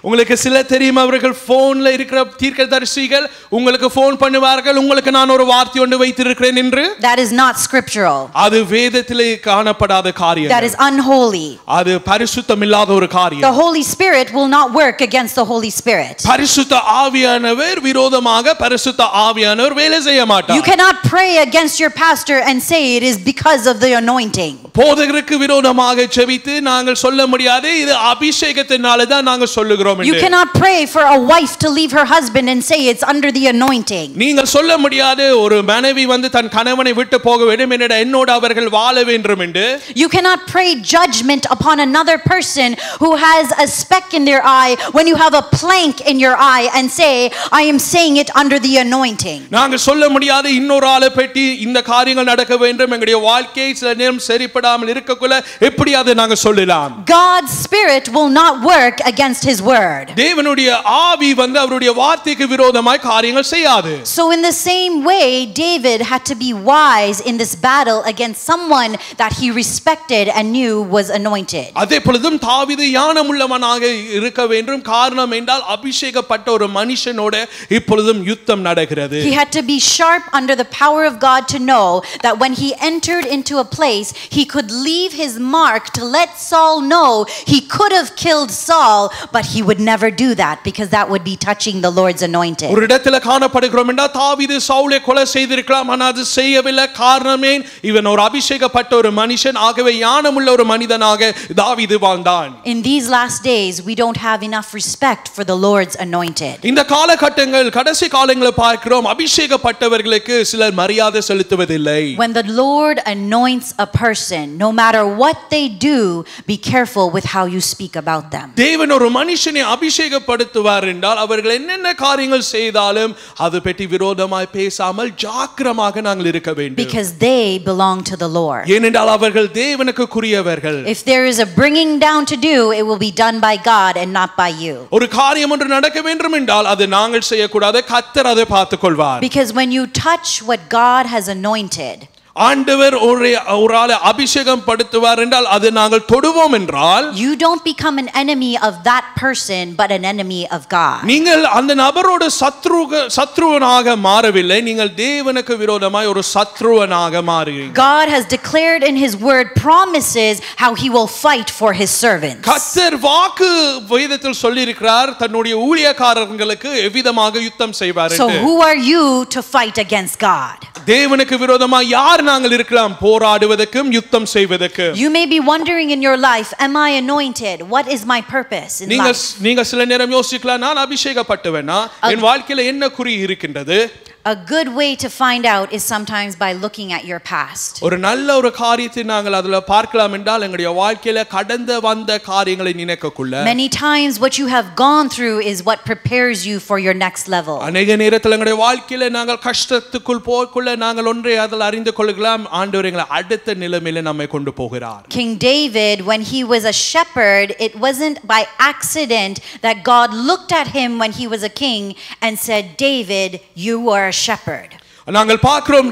உங்களுக்கு சில தெரியும் அவர்கள் போன்ல இருக்கிற தீர்க்கதரிசிகள் உங்களுக்கு போன் பண்ணுவார்கள் உங்களுக்கு நான் ஒரு வார்த்தை ஒன்று வைத்திருக்கிறேன் என்று. That is not scriptural. அது வேதத்திலே காணப்படாத காரியம். That is unholy. அது பரிசுத்தமில்லாத ஒரு காரியம். The Holy Spirit will not work against the Holy Spirit. பரிசுத்த ஆவியானவர் விரோதமாக பரிசுத்த ஆவியானவர் வேலை செய்ய மாட்டார். You cannot pray against your pastor and say it is because of the anointing. போதகருக்கு விரோதமாக ஜெபித்து நாங்கள் சொல்ல முடியாது இது அபிஷேகத்தினால தான் நாங்கள் சொல்லுகிறோம். You cannot pray for a wife to leave her husband and say it's under the anointing. நீங்கள் சொல்ல முடியாது ஒரு மனைவி வந்து தன் கணவனை விட்டு போக வேண்டும் என்னோட அவர்கள் வாழ வேண்டும் என்று. You cannot pray judgment upon another person who has a speck in their eye when you have a plank in your eye and say I am saying it under the anointing. நாங்கள் சொல்ல முடியாது இன்னொரு ஆளை பற்றி இந்த காரியங்கள் நடக்க வேண்டும் எங்களுடைய வாழ்க்கை சில நேரம் சரிப்படாமல் இருக்கக்குள்ள எப்படி அதை நாங்கள் சொல்லலாம். God's spirit will not work against his word. தேவனுடைய ஆவி வந்து அவருடைய வார்த்தைக்கு விரோதமாய் காரியங்கள் செய்யாது. So in the same way David had to be wise in this battle against someone that he respected and knew was anointed. அதே பொழுதும் தாவீது ஞானமுள்ளவனாக இருக்க வேண்டும் காரணம் என்றால் அபிஷேகப்பட்ட ஒரு மனுஷனோட இப்பொழுதும் யுத்தம் நடக்கிறது. He had to be sharp under the power of God to know that when he entered into a place he could leave his mark to let Saul know he could have killed Saul but he would never do that because that would be touching the Lord's anointed. ஒரு இடத்துல காணப்படுகிறோம் என்றால் தாவீது சவுலை கொலை செய்திருக்கலாம் ஆனால் அது செய்யவில்லை காரணமே இவன் ஒரு அபிஷேகப்பட்ட ஒரு மனுஷன் ஆகவே ஞானமுள்ள ஒரு மனிதனாக தாவீது வாழ்ந்தான். In these last days we don't have enough respect for the Lord's anointed. இந்த காலகட்டங்கள் கடைசி காலங்களை பார்க்கிறோம் அபிஷேகப்பட்டவர்களுக்கு சிலர் மரியாதை செலுத்துவதில்லை. When the Lord anoints a person, no matter what they do, be careful with how you speak about them. தேவன் ஒரு மனுஷனை அபிஷேகப்படுத்துவார் என்றால் அவர்கள் என்னென்ன காரியங்கள் செய்தாலும் அது பற்றி விரோதமாய் பேசாமல் ஜாக்கிரமாக நாங்கள் இருக்க வேண்டும். Because they belong to the Lord. ஏனென்றால் அவர்கள் தேவனுக்குரியவர்கள். If there is a bringing down to do, it will be done by God and not by you. ஒரு காரியம் ஒன்று நடக்க வேண்டும் என்றால் அது நாங்கள் செய்யக்கூடாது கர்த்தர் அதை பார்த்துக்கொள்வார். Because when you touch what God has anointed, ஆண்டவர் ஒரு ஆளை அபிஷேகம் படுத்துவார் என்றால் அது நாங்கள் தொடுவோம் என்றால் you don't become an enemy of that person but an enemy of God. நீங்கள் அந்த நபரோட சத்ருவனாக மாறவில்லை நீங்கள் தேவனுக்கு விரோதமாய் ஒரு சத்ருவனாக மாறுகிறீர்கள். God has declared in his word promises how he will fight for his servants. கர்த்தர் வாக்கு வேதத்தில் சொல்லி இருக்கிறார் தன்னுடைய ஊழியக்காரர்களுக்கு எவ்விதமாக யுத்தம் செய்வார் என்று. So who are you to fight against God? தேவனுக்கு விரோதமாய் யார் நாங்கள் இருக்கலாம் போராடுவதற்கும் யுத்தம் செய்வதற்கும். You may be wondering in your life, am I anointed? What is my purpose in life? நீங்க சில நேரம் யோசிக்கலாம் நான் அபிஷேகப்பட்டவனா என் வாழ்க்கையில என்ன குறி இருக்கின்றது? A good way to find out is sometimes by looking at your past. ஒரு நல்ல ஒரு காரியத்தை நாங்கள் அதுல பார்க்கலாம் என்றால் எங்களுடைய வாழ்க்கையில கடந்து வந்த காரியங்களை நினைக்கக்குள்ள Many times what you have gone through is what prepares you for your next level. அநேக நேரத்தில் எங்களுடைய வாழ்க்கையில நாங்கள் கஷ்டத்துக்குள் போகக்குள்ள நாங்கள் ஒன்றை அதில் அறிந்து கொள்ளலாம் ஆண்டவர் எங்களை அடுத்த நிலைமையில நம்மை கொண்டு போகிறார். King David, when he was a shepherd, it wasn't by accident that God looked at him when he was a king and said, David, you are a shepherd. நாங்கள் பார்க்கிறோம்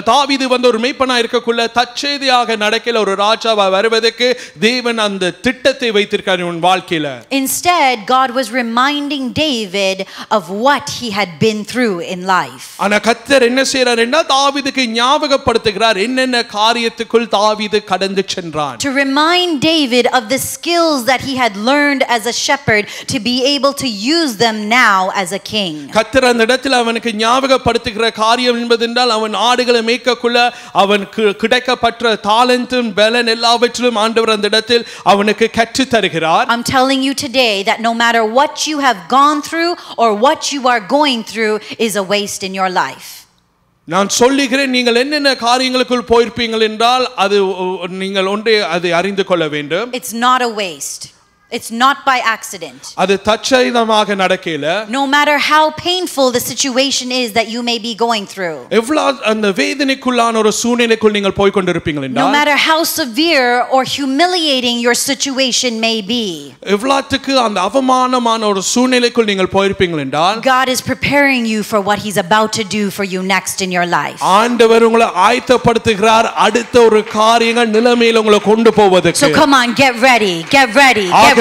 தாவீது வந்து ஒரு மேய்ப்பனா இருக்கக்குள்ள தற்செய்தியாக நடக்கல ஒரு ராஜாவா வருவதற்கு தேவன் அந்த திட்டத்தை வைத்திருக்கார் உன் வாழ்க்கையில. Instead, God was reminding David of what he had been through in life. ஆனா கர்த்தர் என்ன செய்றாருன்னா தாவீதுக்கு ஞாபகப்படுத்துகிறார் என்னென்ன காரியத்துக்குள் தாவீது கடந்து சென்றான். To remind David of the skills that he had learned as a shepherd to be able to use them now as a king. கர்த்தர் அந்த இடத்தில் அவனுக்கு ஞாபகப்படுத்துகிற காரியம் என்பதென்றால் அவன் ஆடுகளை மேய்க்கக்குள்ள அவன் கிடைக்கப்பட்ட தாளந்தும் பலன் எல்லாவற்றிலும் ஆண்டவர் அந்த இடத்தில் அவனுக்கு கற்று தருகிறார். I'm telling you today that no matter what you have gone through or what you are going through is a waste in your life. நான் சொல்லுகிறேன் நீங்கள் என்னென்ன காரியங்களுக்குள் போயிருப்பீங்கள் என்றால் அது நீங்கள் ஒன்றே அதை அறிந்து கொள்ள வேண்டும். It's not a waste. It's not by accident. அது தற்செயலாக நடக்கல. No matter how painful the situation is that you may be going through. எவ்வளவு அந்த வேதனைக்குள்ளான ஒரு சூழ்நிலைக்குள் நீங்கள் போய் கொண்டிருப்பீங்கள் என்றால் no matter how severe or humiliating your situation may be. எவ்வளவுக்கு அந்த அவமானமான ஒரு சூழ்நிலைக்குள் நீங்கள் போயிருப்பீங்கள் என்றால் God is preparing you for what he's about to do for you next in your life. ஆண்டவர் உங்களை ஆயத்தப்படுத்துகிறார் அடுத்த ஒரு காரியங்கள் நிலைமையில உங்களை கொண்டு போவதற்கு. So come on, get ready. Get ready. Get ready.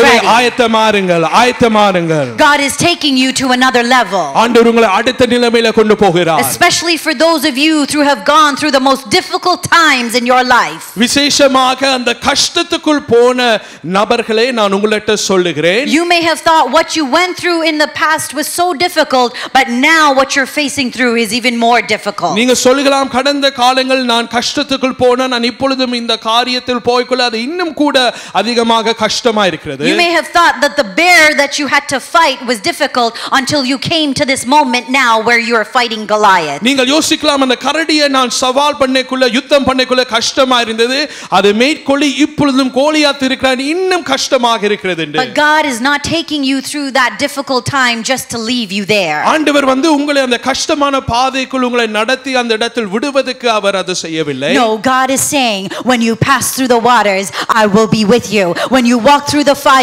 God is taking you to another level. ஆண்டவர் உங்களை அடுத்த நிலைமையில கொண்டு போகிறார். Especially for those of you who have gone through the most difficult times in your life. விசேஷமாக அந்த கஷ்டத்துக்குள் போன நபர்களே நான் உங்களிட்ட சொல்லுகிறேன். You may have thought what you went through in the past was so difficult, but now what you're facing through is even more difficult. நீங்க சொல்லலாம் கடந்த காலங்கள் நான் கஷ்டத்துக்குள் போன நான் இப்பொழுதும் இந்த காரியத்தில் போய்க்குள்ள அது இன்னும் கூட அதிகமாக கஷ்டமா இருக்கிறது. You may have thought that the bear that you had to fight was difficult until you came to this moment now where you are fighting Goliath. நீங்கள் யோசிக்கலாம் அந்த கரடியை நான் சவால் பண்ணக்குள்ள யுத்தம் பண்ணக்குள்ள கஷ்டமா இருந்தது அது மேற்கொள்ளி இப்பொழுதும் கோலியாத் இருக்கிறான் இன்னும் கஷ்டமாக இருக்கிறது என்று. But God is not taking you through that difficult time just to leave you there. ஆண்டவர் வந்து உங்களை அந்த கஷ்டமான பாதைக்குள் உங்களை நடத்தி அந்த இடத்தில் விடுவதற்கு அவர் அது செய்யவில்லை. No, God is saying when you pass through the waters I will be with you. When you walk through the fire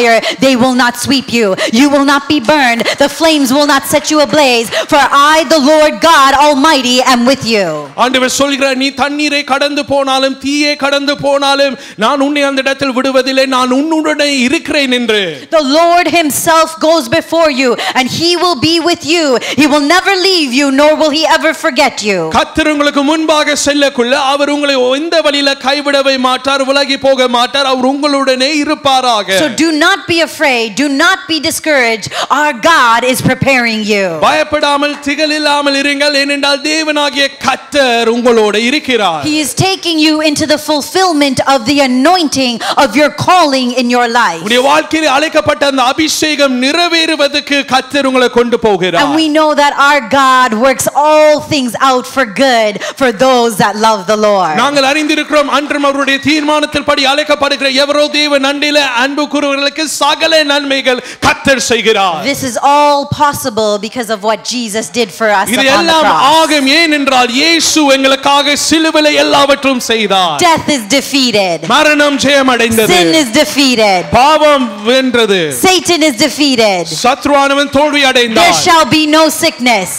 they will not sweep you. You will not be burned. The flames will not set you ablaze. For I the Lord God Almighty am with you. ஆண்டவர் சொல்கிறார் நீ தண்ணீரை கடந்து போனாலும் தீயை கடந்து போனாலும் நான் உன்னை அந்த இடத்தில் விடுவதில்லை நான் உன்னுடனே இருக்கிறேன் என்று. The Lord himself goes before you and he will be with you. He will never leave you nor will he ever forget you. கர்த்தர் உங்களுக்கு முன்பாக செல்லக்குள்ள அவர் உங்களை எந்த வழியில கைவிடவே மாட்டார் விலகி போக மாட்டார் அவர் உங்களுடனே இருப்பாராக. So do not be afraid, do not be discouraged. Our God is preparing you. பயப்படாமல் திகிலில்லாமல் இருங்கள் ஏனென்றால் தேவனாகிய கர்த்தர் உங்களோடு இருக்கிறார். He is taking you into the fulfillment of the anointing of your calling in your life. உங்களுடைய வாழ்க்கையில் அழைக்கப்பட்ட அந்த அபிஷேகம் நிறைவேறுவதற்கு கர்த்தர் உங்களை கொண்டு போகிறார். And we know that our God works all things out for good for those that love the Lord. நாங்கள் அறிந்திருக்கிறோம் அன்றும் அவருடைய தீர்மானத்தில் படி அழைக்கப்படுகிற எவரோ தேவ நன்றில அன்பு கூறுகிறவர்களுக்கு சகல நன்மைகள் கர்த்தர் செய்கிறார். This is all possible because of what Jesus did for us on the இதெல்லாம் cross. ஆகும் ஏனென்றால் இயேசு எங்களுக்காக சிலுவையில் எல்லாவற்றையும் செய்தார். Death is defeated. மரணம் ஜெயமடைந்தது. Sin is defeated. பாவம் வென்றது. Satan is defeated. சத்ருவானவன் தோல்வி அடைந்தான். There shall be no sickness.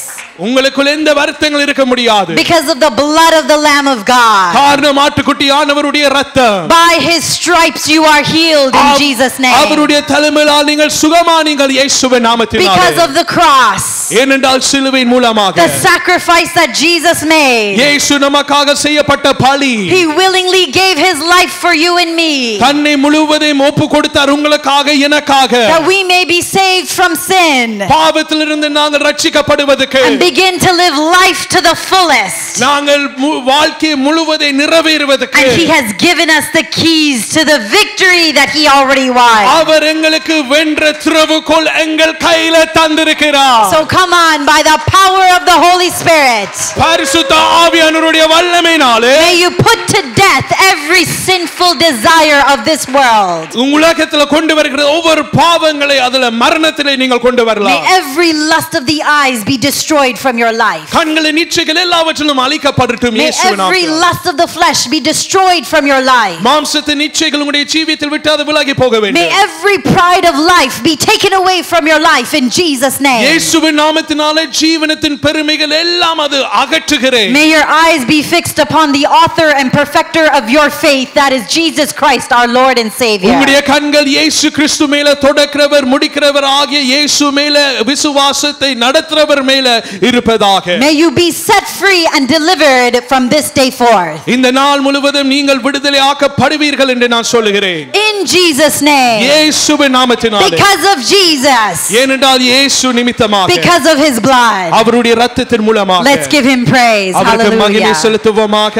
உங்களுக்குள்ள எந்த வருத்தங்கள் இருக்க முடியாது. Because of the blood of the Lamb of God. காரணம் ஆட்டுக்குட்டியானவருடைய இரத்தம். By his stripes you are healed in Jesus name. அவருடைய தலைமையினால் நீங்கள் சுகமானீர்கள் இயேசுவின் நாமத்தினாலே. Because of the cross. ஏனென்றால் சிலுவையின் மூலமாக. The sacrifice that Jesus made. இயேசு நமக்காக செய்யப்பட்ட பலி. He willingly gave his life for you and me. தன்னை முழுவதையும் ஒப்பு கொடுத்தார் உங்களுக்காக எனக்காக. That we may be saved from sin. பாவத்திலிருந்து நாங்கள் ரட்சிக்கப்படுவதற்கு. And begin to live life to the fullest. நாங்கள் வாழ்க்கை முழுவதை நிறைவேறுவதற்கு. And he has given us the keys to the victory that he already won. அவர் எங்களுக்கு வென்ற திறவுகோல் எங்கள் கையில தந்திருக்கிறார். So come on by the power of the Holy Spirit. பரிசுத்த ஆவியானவருடைய வல்லமையினாலே may you put to death every sinful desire of this world. உலகத்துல கொண்டு வருகிற ஒவ்வொரு பாவங்களை அதுல மரணத்திலே நீங்கள் கொண்டு வரலாம். May every lust of the eyes be destroyed from your life. கண்களின் இச்சைகள் எல்லாவற்றிலும் அழிக்கப்படட்டும் இயேசுவின் நாமத்தில். May every lust of the flesh be destroyed from your life. மாம்சத்தின் இச்சைகள் உங்களுடைய ஜீவியத்தில் விட்டு அது விலகி போக வேண்டும். May every pride of life be taken away from your life in Jesus name. இயேசுவின் நாமத்தினாலே ஜீவனத்தின் பெருமை தீமைகள் எல்லாம் அது அகற்றுகிறேன். May your eyes be fixed upon the author and perfecter of your faith, that is Jesus Christ, our Lord and Savior. உங்களுடைய கண்கள் இயேசு கிறிஸ்து மேல தொடக்கிறவர் முடிக்கிறவர் ஆகிய இயேசு மேல விசுவாசத்தை நடத்துறவர் மேல இருப்பதாக. May you be set free and delivered from this day forth. இந்த நாள் முழுவதும் நீங்கள் விடுதலை ஆக்கப்படுவீர்கள் என்று நான் சொல்லுகிறேன். In Jesus' name. இயேசுவின் நாமத்தினாலே. Because of Jesus. ஏனென்றால் இயேசு நிமித்தமாக. Because of his blood. அவருடைய இரத்தத்தின் மூலமாக. Let's give him praise. அவருக்கு மகிமை செலுத்துவோமாக.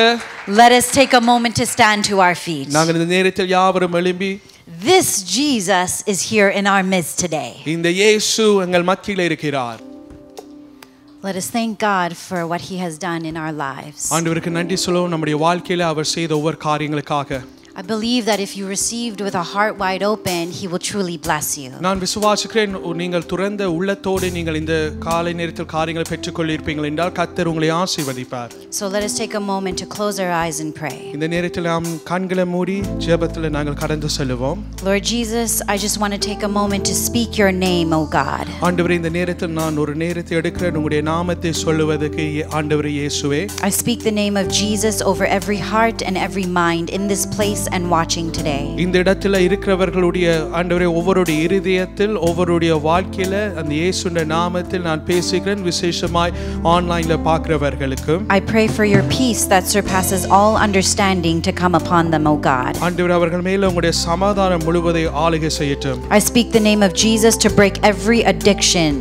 Let us take a moment to stand to our feet. நாங்கள் இந்த நேரத்தில் யாவரும் எழும்பி This Jesus is here in our midst today. இந்த இயேசு எங்கள் மத்தியில் இருக்கிறார். Let us thank God for what he has done in our lives. ஆண்டவருக்கு நன்றி சொல்லுவோம் நம்முடைய வாழ்க்கையில அவர் செய்த ஒவ்வொரு காரியங்களுக்காக. I believe that if you received with a heart wide open, he will truly bless you. நான் விசுவாசிக்கிறேன் நீங்கள் துறந்த உள்ளத்தோடு நீங்கள் இந்த காலை நேரத்தில் காரியங்களை பெற்றுக்கொள்ளிருப்பீர்கள் என்றால் கர்த்தர் உங்களை ஆசீர்வதிப்பார். So let us take a moment to close our eyes and pray. இந்த நேரத்தில் நாம் கண்களை மூடி ஜெபத்தில் நாங்கள் கடந்து செல்வோம். Lord Jesus, I just want to take a moment to speak your name, oh God. ஆண்டவரே இந்த நேரத்தில் நான் ஒரு நேரத்தை எடுக்கிறேன் உங்களுடைய நாமத்தை சொல்லுவதற்கு ஆண்டவரே இயேசுவே. I speak the name of Jesus over every heart and every mind in this place and watching today. இந்த இடத்துல இருக்கிறவர்களுடைய ஆண்டவரே ஒவ்வொருடைய இதயத்தில் ஒவ்வொருடைய வாழ்க்கையில அந்த இயேசுவின் நாமத்தில் நான் பேசுகிறேன் விசேஷமாய் ஆன்லைன்ல பார்க்கிறவர்களுக்கு. I pray for your peace that surpasses all understanding to come upon them, oh God. ஆண்டவரே அவர்கள் மேல உங்களுடைய சமாதானம் முழுவதை ஆளுகை செய்யட்டும். I speak the name of Jesus to break every addiction.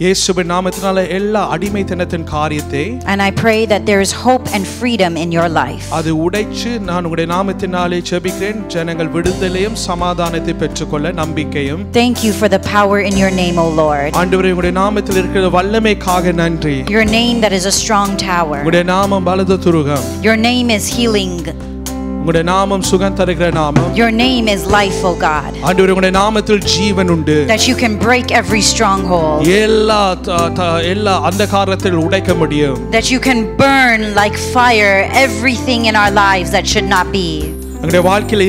இயேசுவின் நாமத்தினால எல்லா அடிமைத்தனத்தின் காரியத்தை and I pray that there is hope and freedom in your life. அது உடைச்சு நான் உங்களுடைய நாமத்தினாலே ஜெபிக்கிறேன் ஜனங்கள் விடுதலையும் சமாதானத்தை பெற்றுக்கொள்ள நம்பிக்கையும். Thank you for the power in your name, O Lord. ஆண்டவரே உங்களுடைய நாமத்தில் இருக்கிற வல்லமைக்காக நன்றி. Your name that is a strong tower. உங்களுடைய நாமம் பலத்த Thurugam. Your name is healing. உங்களுடைய நாமம் சுகம் தருகிற நாமம். Your name is life, O God. ஆண்டவரே உங்களுடைய நாமத்தில் ஜீவன் உண்டு. That you can break every stronghold. எல்லா அந்தகாரத்தில் உடைக்க முடியும். That you can burn like fire everything in our lives that should not be. உங்களுடைய வாழ்க்கையில்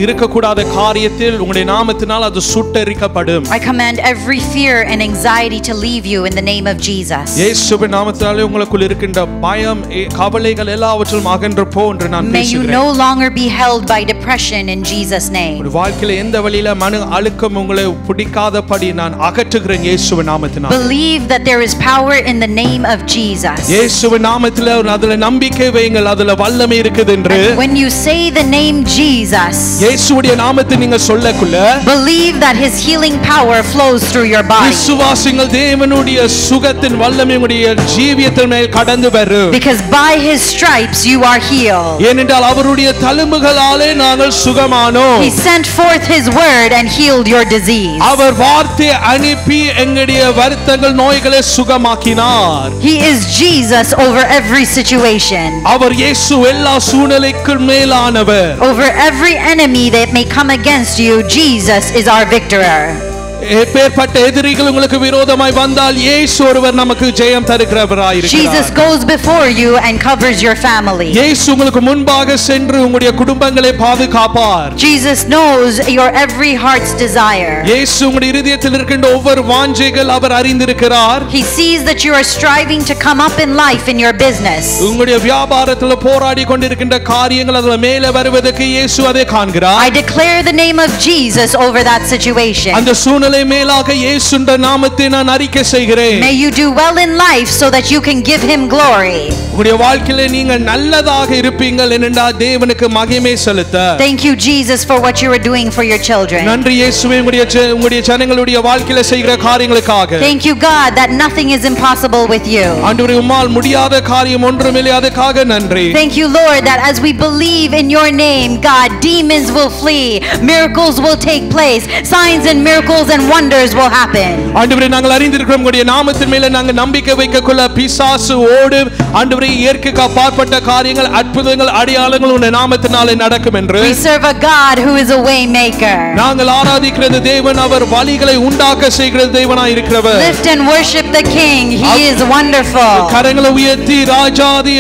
இருக்கக்கூடாத காரியத்தில் உங்களுடைய நாமத்தினால் அது சுட்டெரிக்கப்படும். I command every fear and anxiety to leave you in the name of Jesus. இயேசுவின் நாமத்தினாலே உங்களுக்குள் இருக்கின்ற பயம் கவலைகள் எல்லாவற்றும் அகன்று போ என்று நான் பேசுகிறேன். May you no longer be held by depression in Jesus name. உங்களுடைய வாழ்க்கையில் எந்த வழியில மன அழுத்தம் உங்களை பிடிக்காதபடி நான் அகற்றுகிறேன் இயேசுவின் நாமத்தினால். Believe that there is power in the name of Jesus. இயேசுவின் நாமத்தில் அதுல நம்பிக்கை வையுங்கள் அதுல வல்லமை இருக்குது என்று. When you say the name Jesus, இயேசுவுடைய நாமத்தை நீங்க சொல்லக்குள்ள believe that his healing power flows through your body. விசுவாசிங்கள் தேவனுடைய சுகத்தின் வல்லமை உங்களுடைய ஜீவியத்தின் மேல் கடந்து வரும். Because by his stripes you are healed. ஏனென்றால் அவருடைய தழும்புகளாலே நாங்கள் சுகமானோம். He sent forth his word and healed your disease. அவர் வார்த்தை அனுப்பி எங்களுடைய வருத்தங்கள் நோய்களை சுகமாக்கினார். He is Jesus over every situation. அவர் இயேசு எல்லா சூழ்நிலைக்கும் மேலானவர். Over every enemy that may come against you, Jesus is our victor. எப்பேற்பட்ட எதிரிகள் உங்களுக்கு விரோதமாய் வந்தால் இயேசு ஒருவர் நமக்கு ஜெயம் தருகிறவராய் இருக்கிறார். Jesus goes before you and covers your family. இயேசு உங்களுக்கு முன்பாக சென்று உங்களுடைய குடும்பங்களை பாதுகாப்பார். Jesus knows your every heart's desire. இயேசு உங்களுடைய இதயத்தில் இருக்கின்ற ஒவ்வொரு வாஞ்சைகள் அவர் அறிந்திருக்கிறார். He sees that you are striving to come up in life in your business. உங்களுடைய வியாபாரத்தில் போராடி கொண்டிருக்கின்ற காரியங்கள் அதுல மேலே வருவதற்கு இயேசு அதை காண்கிறார். I declare the name of Jesus over that situation. அந்த சூழ்நிலை மேலாக இயேசுவின் நாமத்தை நான் அறிக்கை செய்கிறேன். May you do well in life so that you can give him glory. உங்களுடைய வாழ்க்கையில நீங்கள் நல்லதாக இருப்பீங்கள் என்றால் தேவனுக்கு மகிமை செலுத்த. Thank you Jesus for what you are doing for your children. நன்றி இயேசுவே உங்களுடைய ஜனங்களுடைய வாழ்க்கையில செய்கிற காரியங்களுக்காக. Thank you God that nothing is impossible with you. ஆண்டவரே உம்மால் முடியாத காரியம் ஒன்றுமில்லை அதற்காக நன்றி. Thank you Lord that as we believe in your name God demons will flee, miracles will take place, signs and miracles and wonders will happen. ஆண்டவரே நாங்கள் அறிந்திருக்கிறோம் உம்முடைய நாமத்தின் மேல நாங்கள் நம்பிக்கை வைக்கக்குள்ள பிசாசு ஓடு. ஆண்டவரே இயற்கைக்கு அப்பாற்பட்ட காரியங்கள் அற்புதங்கள் அடையாளங்கள் உம்முடைய நாமத்தினாலே நடக்கும் என்று. We serve a God who is a way maker. நாங்கள் ஆராதிக்கிற தேவன் அவர் வழிகளை உண்டாக்க செய்கிற தேவனாய் இருக்கிறவர். Lift and worship the King. He is wonderful. கரங்களை உயர்த்தி ராஜாதி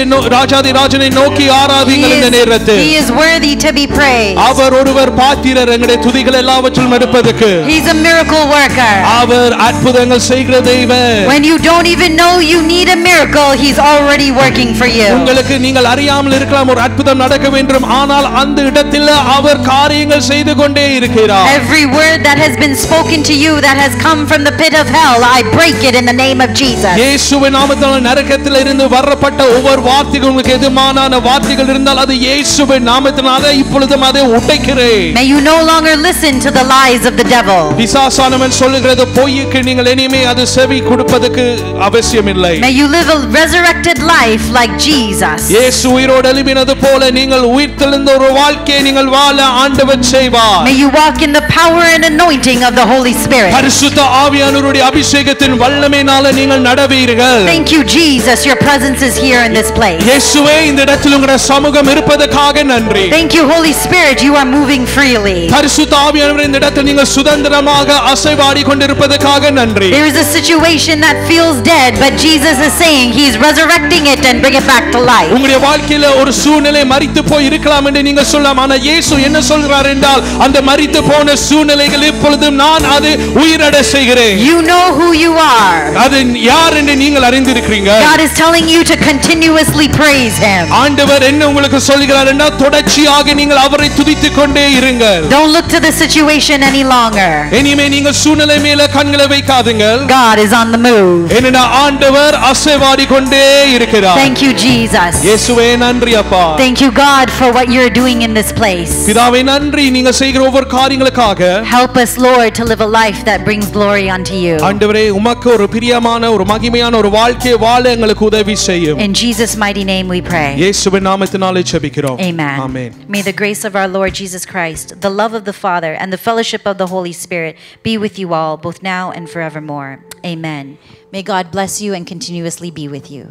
ராஜனை நோக்கி ஆராதிங்கள் இந்த நேரத்தில். He is worthy to be praised. அவர் ஒருவர் பாத்திரர் எங்களுடைய துதிகள் எல்லாவற்றிலும் இருப்பதற்கு. He is a miracle miracle worker. அவர் அற்புதங்கள் செய்கிற தேவன். When you don't even know you need a miracle, he's already working for you. உங்களுக்கு நீங்கள் அறியாமல் இருக்கலாம் ஒரு அற்புதம் நடக்க வேண்டும், ஆனால் அந்த இடத்தில் அவர் காரியங்கள் செய்து கொண்டே இருக்கிறார். Every word that has been spoken to you that has come from the pit of hell, I break it in the name of Jesus. இயேசுவின் நாமத்தினால் நரகத்தில் இருந்து வரப்பட்ட ஒவ்வொரு வார்த்தைகள் உங்களுக்கு எதுமானான வார்த்தைகள் இருந்தால் அது இயேசுவின் நாமத்தினால இப்பொழுதும் அதை உடைக்கிறேன். May you no longer listen to the lies of the devil. பிசாசானவன் சொல்லுகிறது பொய்க்கு நீங்கள் இனிமே அது செவி கொடுப்பதற்கு அவசியமில்லை. May you live a resurrected life like Jesus. இயேசு உயிரோடு எழும்பினது போல நீங்கள் உயிர்த்தெழுந்த ஒரு வாழ்க்கையை நீங்கள் வாழ ஆண்டவர் செய்வார். May you walk in the power and anointing of the Holy Spirit. பரிசுத்த ஆவியானவருடைய அபிஷேகத்தின் வல்லமையினால நீங்கள் நடவீர்கள். Thank you Jesus, your presence is here in this place. இயேசுவே இந்த இடத்தில் உங்களுடைய சமூகம் இருப்பதற்காக நன்றி. Thank you Holy Spirit, you are moving freely. பரிசுத்த ஆவியானவரே இந்த இடத்தில் நீங்கள் சுதந்திரமாக அசைவாடி கொண்டிருப்பதற்காக நன்றி. There is a situation that feels dead, but Jesus is saying he is resurrecting it and bring it back to life. உங்களுடைய வாழ்க்கையில ஒரு சூழ்நிலை மரித்து போய் இருக்கலாம் என்று நீங்கள் சொல்லலாம், ஆனால் இயேசு என்ன சொல்கிறார் என்றால் அந்த மரித்து போன சூழ்நிலைகள் இப்பொழுதும் நான் அது உயிரட செய்கிறேன். You know who you are. அது யார் என்று நீங்கள் அறிந்திருக்கிறீங்க. God is telling you to continuously praise him. ஆண்டவர் என்ன உங்களுக்கு சொல்கிறார் என்றால் தொடர்ச்சியாக நீங்கள் அவரை துதித்துக் கொண்டே இருங்கள். Don't look to the situation any longer. இனிமே நீங்கள் சூழ்நிலை மேல கண்களை வைக்காதீங்கள். God is on the move. ஏனென்றால் ஆண்டவர் அசைவாடி கொண்டே இருக்கிறார். Thank you Jesus. இயேசுவே நன்றி அப்பா. Thank you God for what you're doing in this place. பிதாவே நன்றி நீங்க செய்கிற ஒவ்வொரு காரியங்களுக்காக. Help us Lord to live a life that brings glory unto you. ஆண்டவரே உமக்கு ஒரு பிரியமான ஒரு மகிமையான ஒரு வாழ்க்கையை வாழ எங்களுக்கு உதவி செய்யும். In Jesus mighty name we pray. இயேசுவின் நாமத்தினாலே ஜெபிக்கிறோம். Amen. Amen. May the grace of our Lord Jesus Christ, the love of the Father and the fellowship of the Holy Spirit be with you all both now and forevermore. Amen. May God bless you and continuously be with you.